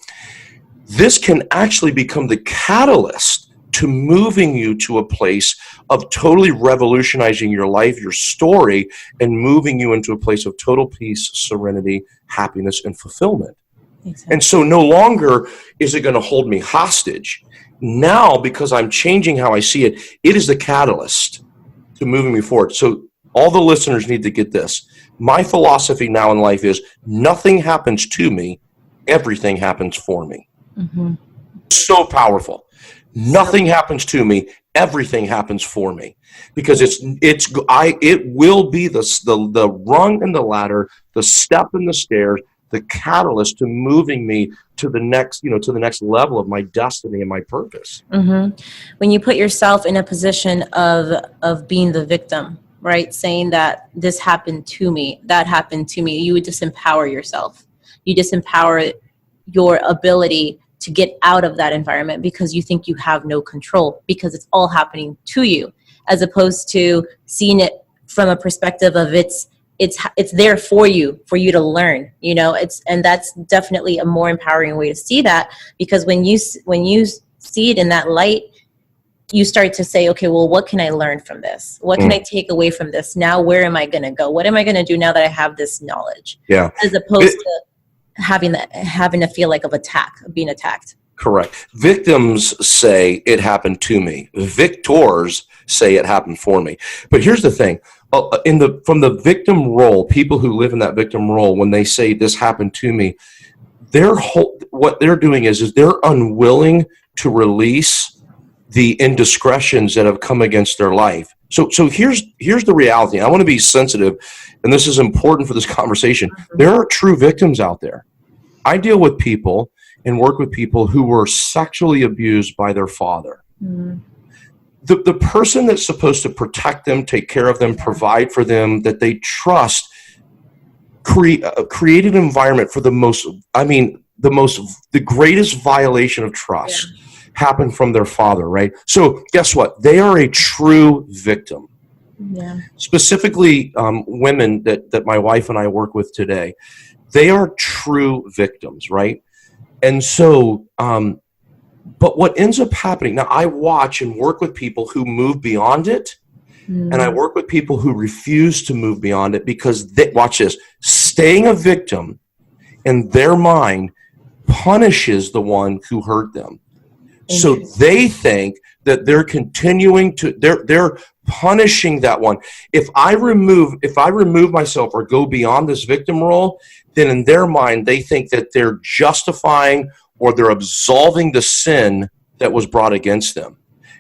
Speaker 2: this can actually become the catalyst to moving you to a place of totally revolutionizing your life, your story, and moving you into a place of total peace, serenity, happiness, and fulfillment. Exactly. And so no longer is it going to hold me hostage. Now, because I'm changing how I see it, it is the catalyst to moving me forward. So all the listeners need to get this. My philosophy now in life is nothing happens to me, everything happens for me. So powerful. Nothing happens to me, everything happens for me, because it will be the rung in the ladder, the step in the stairs, the catalyst to moving me to the next level of my destiny and my purpose. When you put yourself in a position of being the victim, right, saying that this happened to me, that happened to me, you would disempower yourself. You disempower your ability to get out of that environment because you think you have no control because it's all happening to you, as opposed to seeing it from a perspective of it's there for you to learn, and that's definitely a more empowering way to see that, because when you see it in that light, you start to say, okay, well, what can I learn from this? What can I take away from this? Now, where am I going to go? What am I going to do now that I have this knowledge? As opposed to having to feel like of being attacked. Correct. Victims say it happened to me. Victors say it happened for me. But here's the thing. From the victim role, people who live in that victim role, when they say this happened to me, what they're doing is they're unwilling to release the indiscretions that have come against their life. So here's the reality. I want to be sensitive, and this is important for this conversation. There are true victims out there. I deal with people and work with people who were sexually abused by their father. Mm. The person that's supposed to protect them, take care of them, provide for them, that they trust, create an environment for the greatest violation of trust happened from their father, right? So guess what? They are a true victim. Yeah. Specifically, women that my wife and I work with today, they are true victims, right? And so, but what ends up happening, now I watch and work with people who move beyond it, and I work with people who refuse to move beyond it because, watch this, staying a victim in their mind punishes the one who hurt them. So they think that they're continuing to, they're punishing that one. If I remove myself or go beyond this victim role, then in their mind, they think that they're justifying or they're absolving the sin that was brought against them.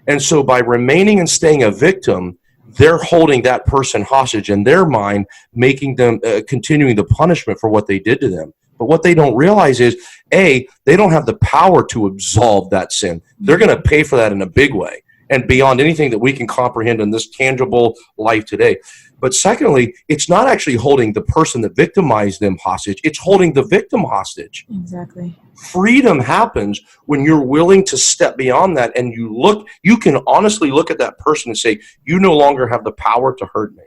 Speaker 2: And so by remaining and staying a victim, they're holding that person hostage in their mind, making them continuing the punishment for what they did to them. But what they don't realize is, A, they don't have the power to absolve that sin. They're going to pay for that in a big way and beyond anything that we can comprehend in this tangible life today. But secondly, it's not actually holding the person that victimized them hostage. It's holding the victim hostage.
Speaker 1: Exactly.
Speaker 2: Freedom happens when you're willing to step beyond that and you can honestly look at that person and say, you no longer have the power to hurt me.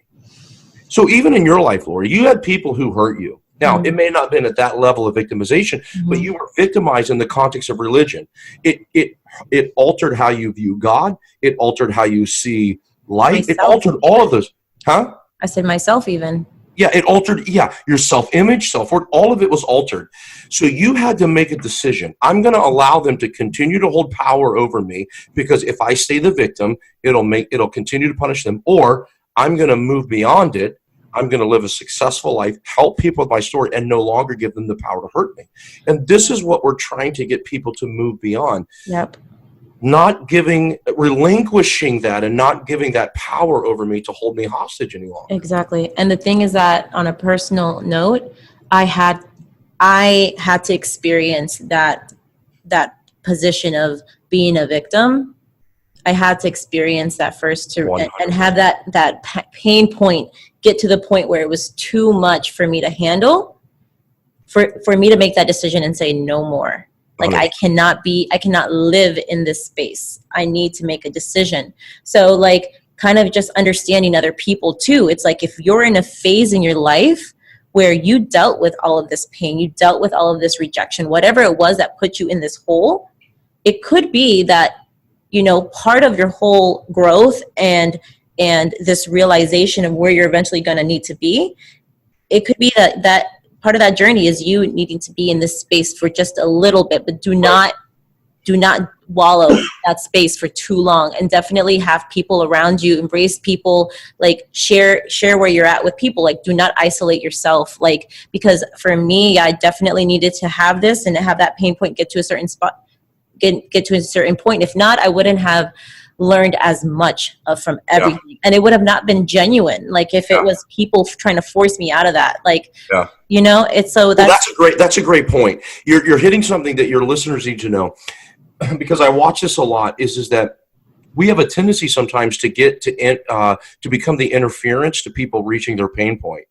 Speaker 2: So even in your life, Lori, you had people who hurt you. Now, it may not have been at that level of victimization, but you were victimized in the context of religion. It altered how you view God. It altered how you see life. Myself. It altered all of those. Huh?
Speaker 1: I said myself even.
Speaker 2: Yeah, it altered, your self-image, self-worth, all of it was altered. So you had to make a decision. I'm going to allow them to continue to hold power over me because if I stay the victim, it'll continue to punish them, or I'm going to move beyond it. I'm going to live a successful life, help people with my story, and no longer give them the power to hurt me. And this is what we're trying to get people to move beyond.
Speaker 1: Yep.
Speaker 2: Relinquishing that and not giving that power over me to hold me hostage any longer.
Speaker 1: Exactly. And the thing is that on a personal note, I had to experience that position of being a victim. I had to experience that first and have that pain point get to the point where it was too much for me to handle, for me to make that decision and say no more. Like I cannot live in this space. I need to make a decision. So like kind of just understanding other people too. It's like if you're in a phase in your life where you dealt with all of this pain, you dealt with all of this rejection, whatever it was that put you in this hole, it could be that, part of your whole growth and this realization of where you're eventually going to need to be, it could be that part of that journey is you needing to be in this space for just a little bit, but do not wallow that space for too long, and definitely have people around you, embrace people, like share where you're at with people, like do not isolate yourself, like, because for me, I definitely needed to have this and have that pain point get to a certain spot, get to a certain point. If not, I wouldn't have learned as much from everything, and it would have not been genuine. Like if it was people trying to force me out of that, like, it's so
Speaker 2: that's a great point. You're hitting something that your listeners need to know, because I watch this a lot. Is that we have a tendency sometimes to get to become the interference to people reaching their pain point,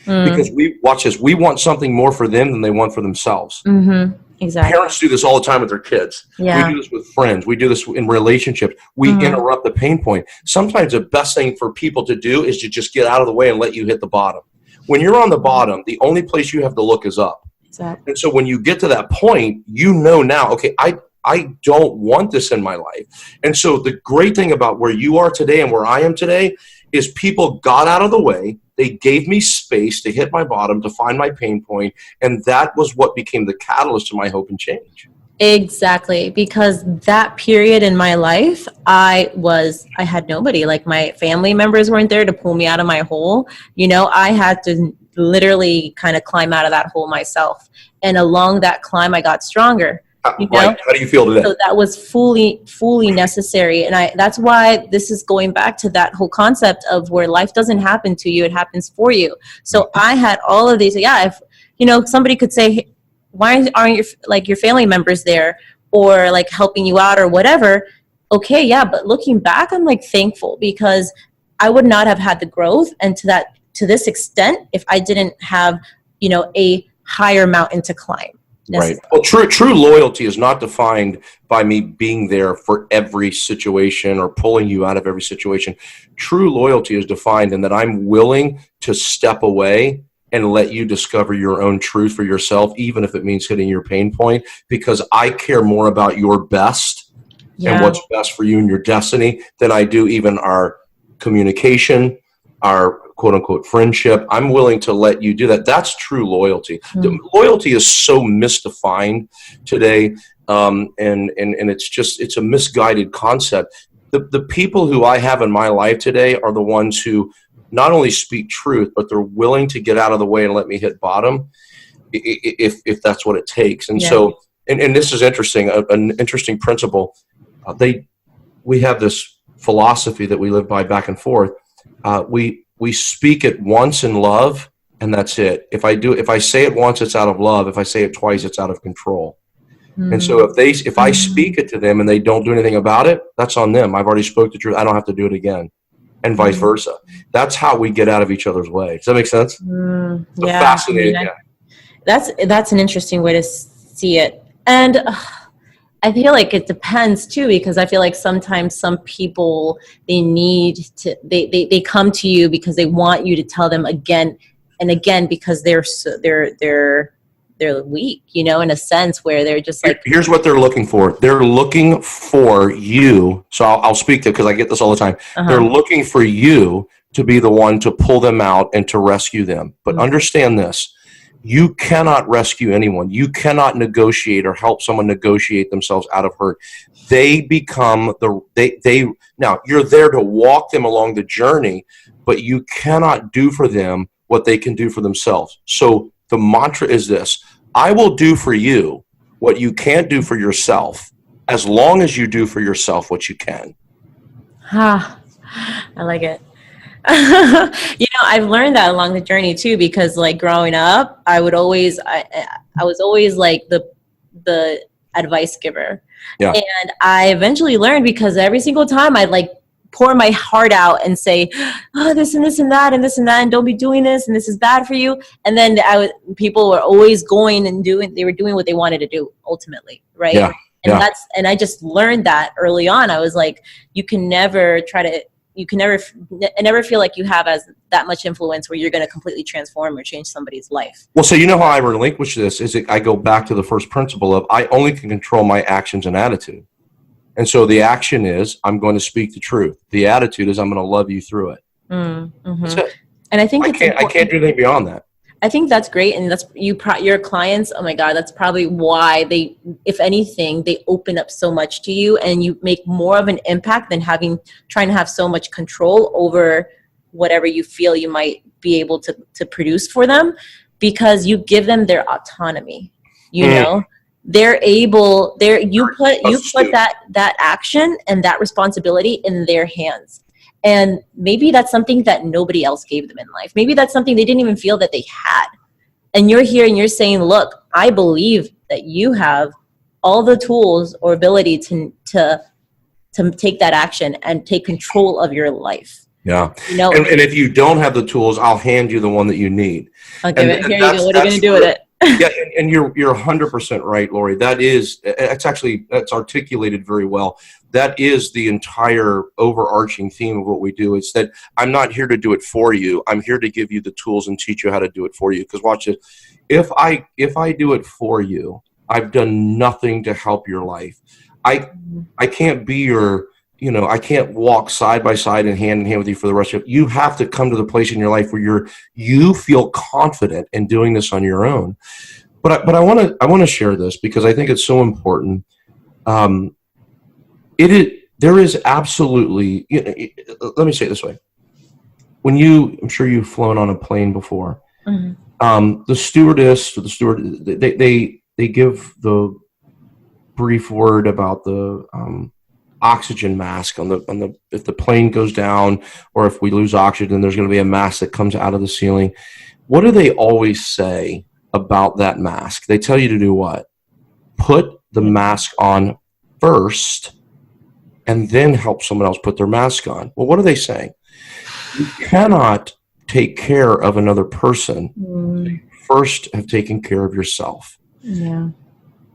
Speaker 2: because we want something more for them than they want for themselves. Mm-hmm. Exactly. Parents do this all the time with their kids. Yeah. We do this with friends. We do this in relationships. We interrupt the pain point. Sometimes the best thing for people to do is to just get out of the way and let you hit the bottom. When you're on the bottom, the only place you have to look is up. Exactly. And so when you get to that point, now, okay, I don't want this in my life. And so the great thing about where you are today and where I am today is people got out of the way. They gave me space to hit my bottom, to find my pain point, and that was what became the catalyst to my hope and change.
Speaker 1: Exactly, because that period in my life, I had nobody. Like, my family members weren't there to pull me out of my hole. I had to literally kind of climb out of that hole myself. And along that climb, I got stronger.
Speaker 2: Right. How do you feel today?
Speaker 1: So that was fully necessary. And that's why this is going back to that whole concept of where life doesn't happen to you, it happens for you. So I had all of these. Yeah, if somebody could say, hey, why aren't your family members there, or like helping you out or whatever? Okay, yeah, but looking back, I'm like thankful, because I would not have had the growth and to this extent if I didn't have a higher mountain to climb.
Speaker 2: Right. Well, true loyalty is not defined by me being there for every situation or pulling you out of every situation. True loyalty is defined in that I'm willing to step away and let you discover your own truth for yourself, even if it means hitting your pain point, because I care more about your best and what's best for you and your destiny than I do even our communication, our quote unquote friendship. I'm willing to let you do that. That's true loyalty. Loyalty is so misdefined today. And it's a misguided concept. The people who I have in my life today are the ones who not only speak truth, but they're willing to get out of the way and let me hit bottom if that's what it takes. And so, and this is interesting, an interesting principle. We have this philosophy that we live by back and forth. We speak it once in love, and that's it. If I say it once, it's out of love. If I say it twice, it's out of control. And so if I speak it to them and they don't do anything about it, that's on them. I've already spoke the truth. I don't have to do it again, and vice versa. That's how we get out of each other's way. Does that make sense?
Speaker 1: Yeah,
Speaker 2: fascinating.
Speaker 1: That's an interesting way to see it. And I feel like it depends too, because I feel like sometimes some people, they come to you because they want you to tell them again and again, because they're weak, in a sense, where they're just like,
Speaker 2: here's what they're looking for. They're looking for you. So I'll speak to, because I get this all the time. They're looking for you to be the one to pull them out and to rescue them. But understand this. You cannot rescue anyone. You cannot negotiate or help someone negotiate themselves out of hurt. They become now you're there to walk them along the journey, but you cannot do for them what they can do for themselves. So the mantra is this: I will do for you what you can't do for yourself, as long as you do for yourself what you can.
Speaker 1: I like it. I've learned that along the journey too, because like growing up, I was always like the advice giver. Yeah. And I eventually learned, because every single time I'd like pour my heart out and say, oh, this and this and that and this and that, and don't be doing this, and this is bad for you. And then people were always going and they were doing what they wanted to do ultimately. Right. Yeah. And I just learned that early on. I was like, you can never feel like you have that much influence where you're going to completely transform or change somebody's life.
Speaker 2: Well, so how I relinquish this is I go back to the first principle of I only can control my actions and attitude. And so the action is I'm going to speak the truth. The attitude is I'm going to love you through it. That's it.
Speaker 1: And I think
Speaker 2: I can't do anything beyond that.
Speaker 1: I think that's great. And that's your clients. Oh my God, that's probably why if anything, they open up so much to you, and you make more of an impact than trying to have so much control over whatever you feel you might be able to produce for them, because you give them their autonomy. They're able, you put that action and that responsibility in their hands. And maybe that's something that nobody else gave them in life. Maybe that's something they didn't even feel that they had. And you're here and you're saying, look, I believe that you have all the tools or ability to take that action and take control of your life.
Speaker 2: Yeah. And if you don't have the tools, I'll hand you the one that you need.
Speaker 1: I'll give it. Here you go. What are you going to do with it?
Speaker 2: Yeah, and you're 100% right, Lori. That's articulated very well. That is the entire overarching theme of what we do. It's that I'm not here to do it for you. I'm here to give you the tools and teach you how to do it for you. Because watch it. If I do it for you, I've done nothing to help your life. I can't be your, I can't walk side by side and hand in hand with you for the rest of it. You have to come to the place in your life where you feel confident in doing this on your own. But I want to share this because I think it's so important. There is absolutely, let me say it this way. I'm sure you've flown on a plane before. Mm-hmm. The stewardess or the steward, they give the brief word about the oxygen mask on the if the plane goes down or if we lose oxygen, there's going to be a mask that comes out of the ceiling. What do they always say about that mask? They tell you to do what? Put the mask on first and then help someone else put their mask on. Well, what are they saying? You cannot take care of another person. You first have taken care of yourself.
Speaker 1: Yeah.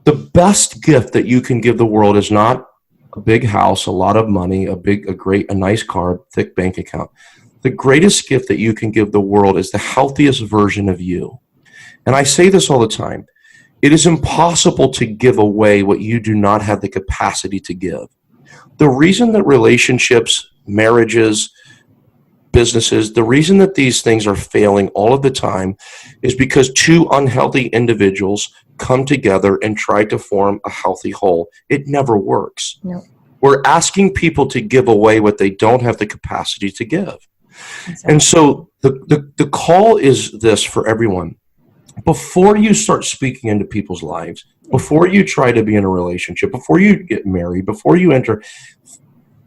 Speaker 2: The best gift that you can give the world is not a big house, a lot of money, a nice car, thick bank account. The greatest gift that you can give the world is the healthiest version of you. And I say this all the time. It is impossible to give away what you do not have the capacity to give. The reason that relationships, marriages, businesses, the reason that these things are failing all of the time is because two unhealthy individuals come together and try to form a healthy whole. It never works.
Speaker 1: No.
Speaker 2: We're asking people to give away what they don't have the capacity to give.
Speaker 1: Exactly.
Speaker 2: And so the call is this for everyone. Before you start speaking into people's lives, before you try to be in a relationship, before you get married, before you enter,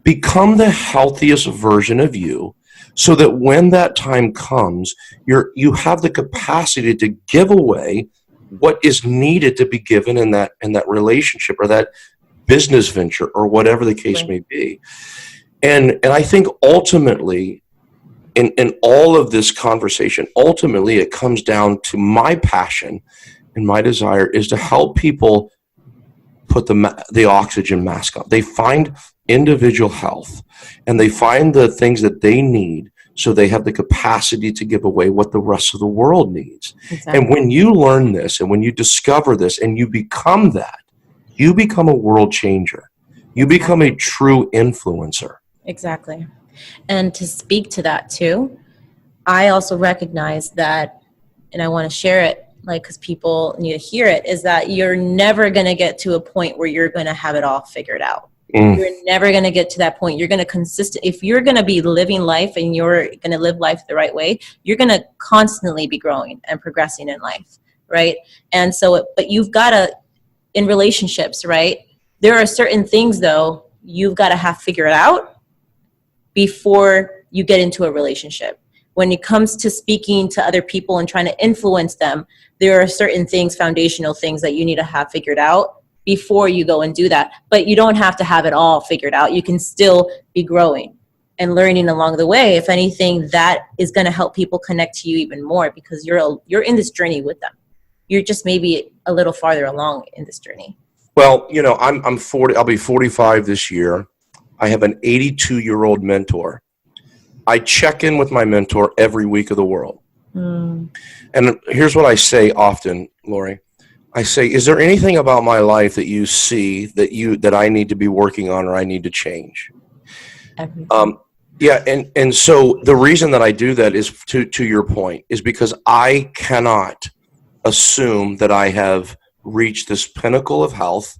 Speaker 2: become the healthiest version of you so that when that time comes, you have the capacity to give away what is needed to be given in that relationship or that business venture or whatever the case may be. And I think ultimately, in all of this conversation, ultimately it comes down to my passion and my desire is to help people put the oxygen mask on. They find individual health and they find the things that they need so they have the capacity to give away what the rest of the world needs. Exactly. And when you learn this and when you discover this and you become that, you become a world changer. You become a true influencer.
Speaker 1: Exactly. And to speak to that too, I also recognize that, and I want to share it, because people need to hear it, is that you're never going to get to a point where you're going to have it all figured out. You're never going to get to that point. You're going to if you're going to be living life and you're going to live life the right way, you're going to constantly be growing and progressing in life, right? And so, but you've got to, in relationships, right? There are certain things though, you've got to have figured out before you get into a relationship. When it comes to speaking to other people and trying to influence them, there are certain things, foundational things that you need to have figured out before you go and do that. But you don't have to have it all figured out. You can still be growing and learning along the way. If anything, that is going to help people connect to you even more because you're in this journey with them. You're just maybe a little farther along in this journey.
Speaker 2: Well, I'm 40. I'll be 45 this year. I have an 82-year-old mentor. I check in with my mentor every week of the world. And here's what I say often, Lori. I say, is there anything about my life that you see that I need to be working on or I need to change? Yeah, and so the reason that I do that is to your point, is because I cannot assume that I have reached this pinnacle of health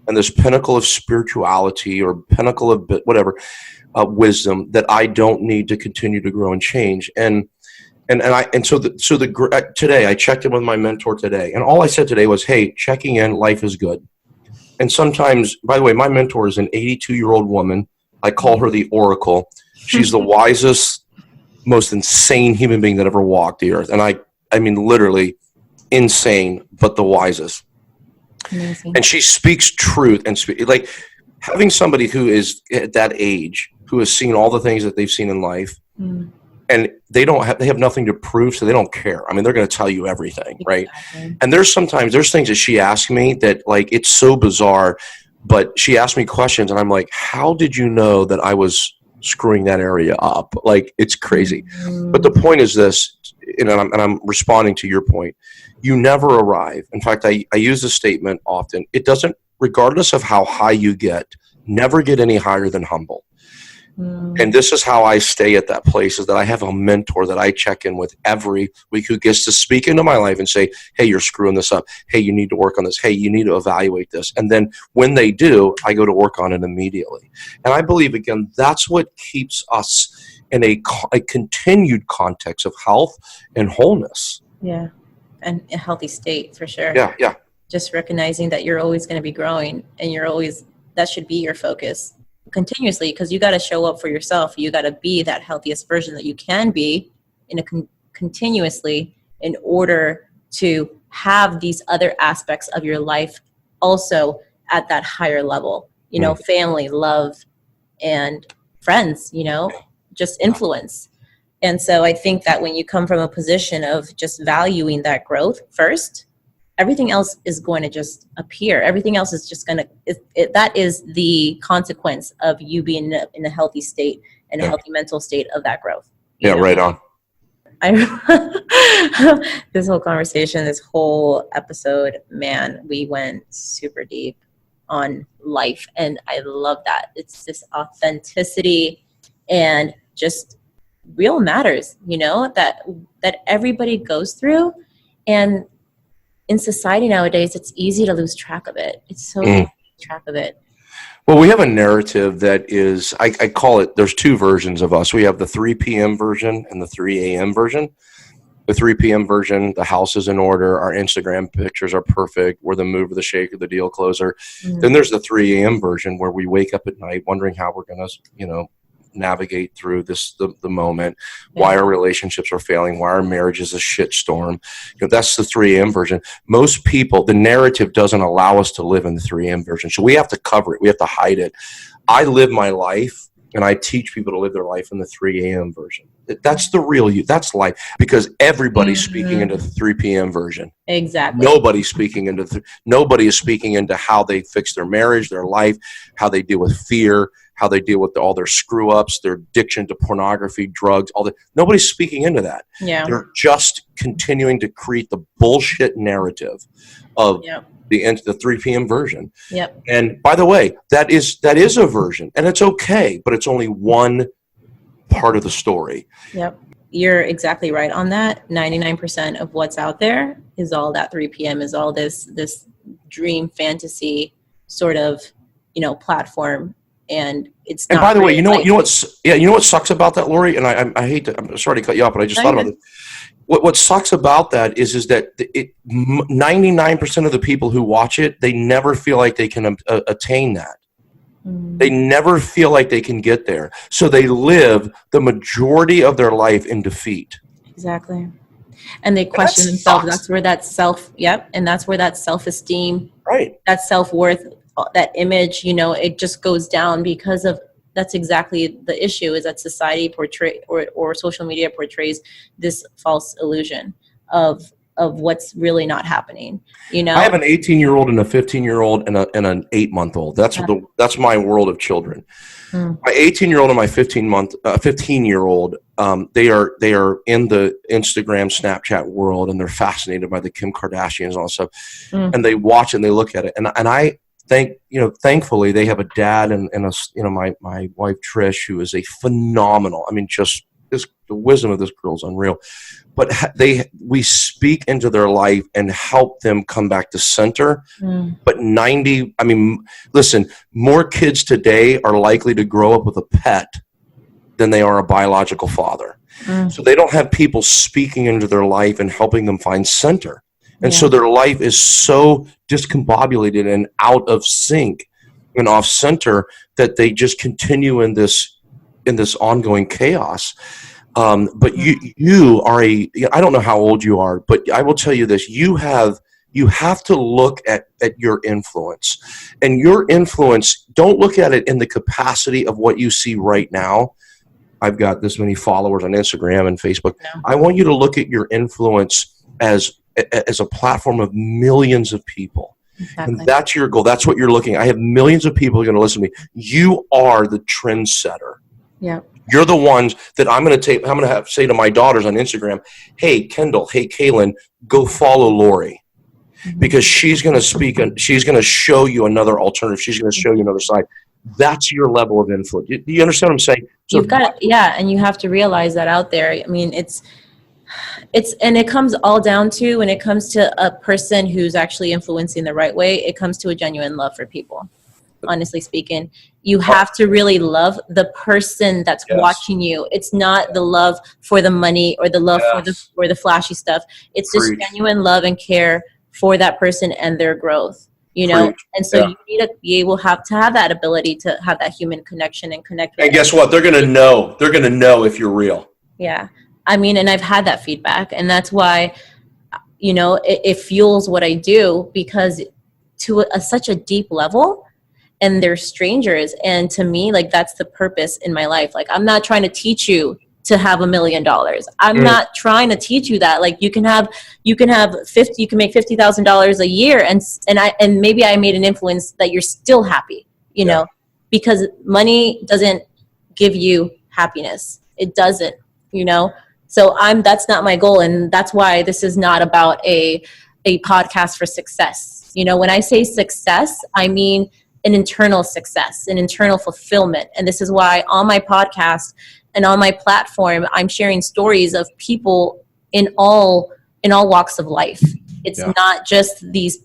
Speaker 2: and this pinnacle of spirituality or pinnacle of whatever wisdom that I don't need to continue to grow and change. So today I checked in with my mentor today, and all I said today was, "Hey, checking in. Life is good." And sometimes, by the way, my mentor is an 82-year-old woman. I call her the Oracle. She's the wisest, most insane human being that ever walked the earth, and I mean literally insane, but the wisest. Amazing. And she speaks truth and like having somebody who is at that age who has seen all the things that they've seen in life. And they have nothing to prove, so they don't care. I mean, they're going to tell you everything, right? Exactly. And there's things that she asks me that, like, it's so bizarre, but she asks me questions, and I'm like, how did you know that I was screwing that area up? Like, it's crazy. But the point is this, and I'm responding to your point. You never arrive. In fact, I use this statement often. It doesn't, regardless of how high you get, never get any higher than humble. And this is how I stay at that place, is that I have a mentor that I check in with every week who gets to speak into my life and say, hey, you're screwing this up. Hey, you need to work on this. Hey, you need to evaluate this. And then when they do, I go to work on it immediately. And I believe, again, that's what keeps us in a continued context of health and wholeness.
Speaker 1: Yeah. And a healthy state, for sure.
Speaker 2: Yeah.
Speaker 1: Just recognizing that you're always going to be growing, and that should be your focus continuously, because you got to show up for yourself. You got to be that healthiest version that you can be continuously, in order to have these other aspects of your life also at that higher level, family, love, and friends, just influence. And so I think that when you come from a position of just valuing that growth first, everything else is going to just appear. Everything else is just going to, that is the consequence of you being in a healthy state and a healthy mental state of that growth.
Speaker 2: Yeah, right on.
Speaker 1: This whole conversation, this whole episode, man, we went super deep on life. And I love that. It's this authenticity and just real matters, that everybody goes through. And in society nowadays, it's easy to lose track of it. It's so easy to lose track of it.
Speaker 2: Well, we have a narrative that is, I call it, there's two versions of us. We have the 3 p.m. version and the 3 a.m. version. The 3 p.m. version, the house is in order, our Instagram pictures are perfect, we're the mover, the shaker, the deal closer. Then there's the 3 a.m. version where we wake up at night wondering how we're going to, navigate through the moment, why our relationships are failing, why our marriage is a shitstorm. That's the 3 a.m. version. Most people, the narrative doesn't allow us to live in the 3 a.m. version. So we have to cover it. We have to hide it. I live my life, and I teach people to live their life in the 3 a.m. version. That's the real you. That's life, because everybody's speaking into the 3 p.m. version.
Speaker 1: Exactly.
Speaker 2: Nobody is speaking into how they fix their marriage, their life, how they deal with fear, how they deal with all their screw ups, their addiction to pornography, drugs, all that. Nobody's speaking into that. Yeah. They're just continuing to create the bullshit narrative of the 3 p.m. version.
Speaker 1: Yep.
Speaker 2: And by the way, that is a version, and it's okay, but it's only one part of the story.
Speaker 1: Yep. You're exactly right on that. 99% of what's out there is all that 3 p.m. is all this dream fantasy sort of, platform. And it's not.
Speaker 2: And by the way, you know what sucks about that, Lori? And I hate to, I'm sorry to cut you off, but I just thought about it. What sucks about that is that 99% of the people who watch it, they never feel like they can attain that. They never feel like they can get there. So they live the majority of their life in defeat.
Speaker 1: Exactly. And they question themselves. That's where that and that's where that self-esteem, that self-worth, that image, it just goes down because of, that's exactly the issue, is that society or social media portrays this false illusion of what's really not happening.
Speaker 2: I have an 18-year-old and a 15-year-old and an 8-month-old. That's my world of children. My 18-year-old and my 15-year-old, they are in the Instagram, Snapchat world, and they're fascinated by the Kim Kardashians and all that stuff. And they watch it and they look at it. And I thankfully they have a dad and my wife Trish, who is a phenomenal. I mean, just the wisdom of this girl is unreal. But we speak into their life and help them come back to center. But listen, more kids today are likely to grow up with a pet than they are a biological father. So they don't have people speaking into their life and helping them find center. And so their life is so discombobulated and out of sync and off center that they just continue in this ongoing chaos. But you are I don't know how old you are, but I will tell you this, you have to look at your influence, and your influence, don't look at it in the capacity of what you see right now. I've got this many followers on Instagram and Facebook. No. I want you to look at your influence as a platform of millions of people. Exactly. And that's your goal. That's what you're looking at. I have millions of people who are going to listen to me. You are the trendsetter. Yeah. You're the ones that I'm going to say to my daughters on Instagram, hey, Kendall, hey, Kaylin, go follow Lori. Because she's going to speak and she's going to show you another alternative. She's going to show you another side. that's your level of influence. Do you understand what I'm saying? So
Speaker 1: and you have to realize that out there. I mean, and it comes all down to, when it comes to a person who's actually influencing the right way, it comes to a genuine love for people. Honestly speaking, you have to really love the person that's watching you. It's not the love for the money or the love for the flashy stuff. It's just genuine love and care for that person and their growth, you know? And so you need to be able to have that ability to have that human connection and connect with
Speaker 2: and guess what? They're going to know. They're going to know if you're real.
Speaker 1: Yeah. I mean, and I've had that feedback, and that's why, you know, it fuels what I do, because to such a deep level, and they're strangers. And to me, like, that's the purpose in my life. Like, I'm not trying to teach you to have $1 million. I'm not trying to teach you that. Like, you can make $50,000 a year. And maybe I made an influence that you're still happy, you know, because money doesn't give you happiness. It doesn't, you know? So that's not my goal. And that's why this is not about a podcast for success. You know, when I say success, I mean an internal success, an internal fulfillment. And this is why on my podcast and on my platform, I'm sharing stories of people in all walks of life. It's not just these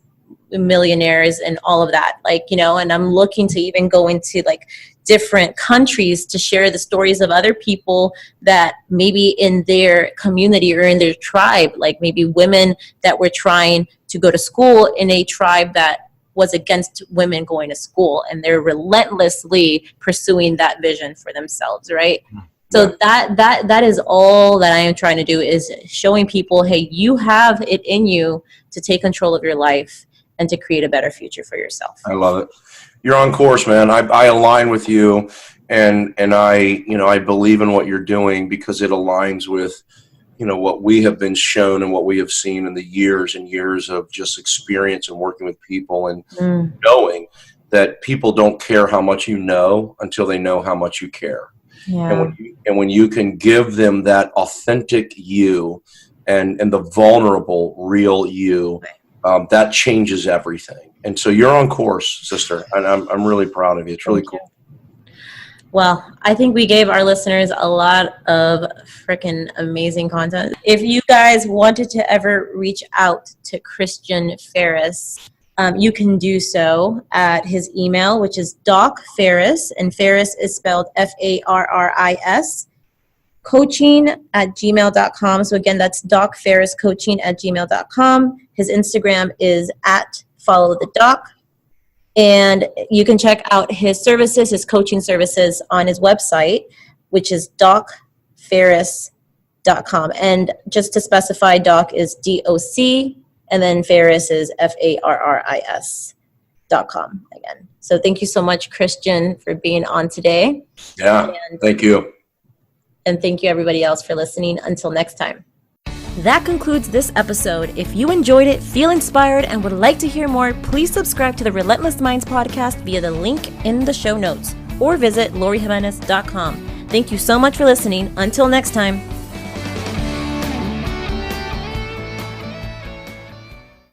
Speaker 1: millionaires and all of that, like, you know, and I'm looking to even go into like different countries to share the stories of other people that maybe in their community or in their tribe, like maybe women that were trying to go to school in a tribe that was against women going to school, and they're relentlessly pursuing that vision for themselves, right? So that is all that I am trying to do, is showing people, hey, you have it in you to take control of your life and to create a better future for yourself.
Speaker 2: I love it. You're on course, man. I align with you, and I believe in what you're doing, because it aligns with, you know, what we have been shown and what we have seen in the years and years of just experience and working with people, and knowing that people don't care how much you know until they know how much you care.
Speaker 1: Yeah.
Speaker 2: And when you can give them that authentic you and the vulnerable, real you, that changes everything. And so you're on course, sister, and I'm really proud of you. It's really cool.
Speaker 1: Well, I think we gave our listeners a lot of freaking amazing content. If you guys wanted to ever reach out to Christian Farris, you can do so at his email, which is Docfarris, and Farris is spelled Farris, coaching@gmail.com. So again, that's Docfarriscoaching@gmail.com. His Instagram is @followthedoc. And you can check out his services, his coaching services, on his website, which is docfarris.com. And just to specify, Doc is DOC, and then Farris is FARRIS.com again. So thank you so much, Christian, for being on today.
Speaker 2: Yeah, thank you.
Speaker 1: And thank you, everybody else, for listening. Until next time. That concludes this episode. If you enjoyed it, feel inspired, and would like to hear more, please subscribe to the Relentless Minds podcast via the link in the show notes, or visit LoriJimenez.com. Thank you so much for listening. Until next time.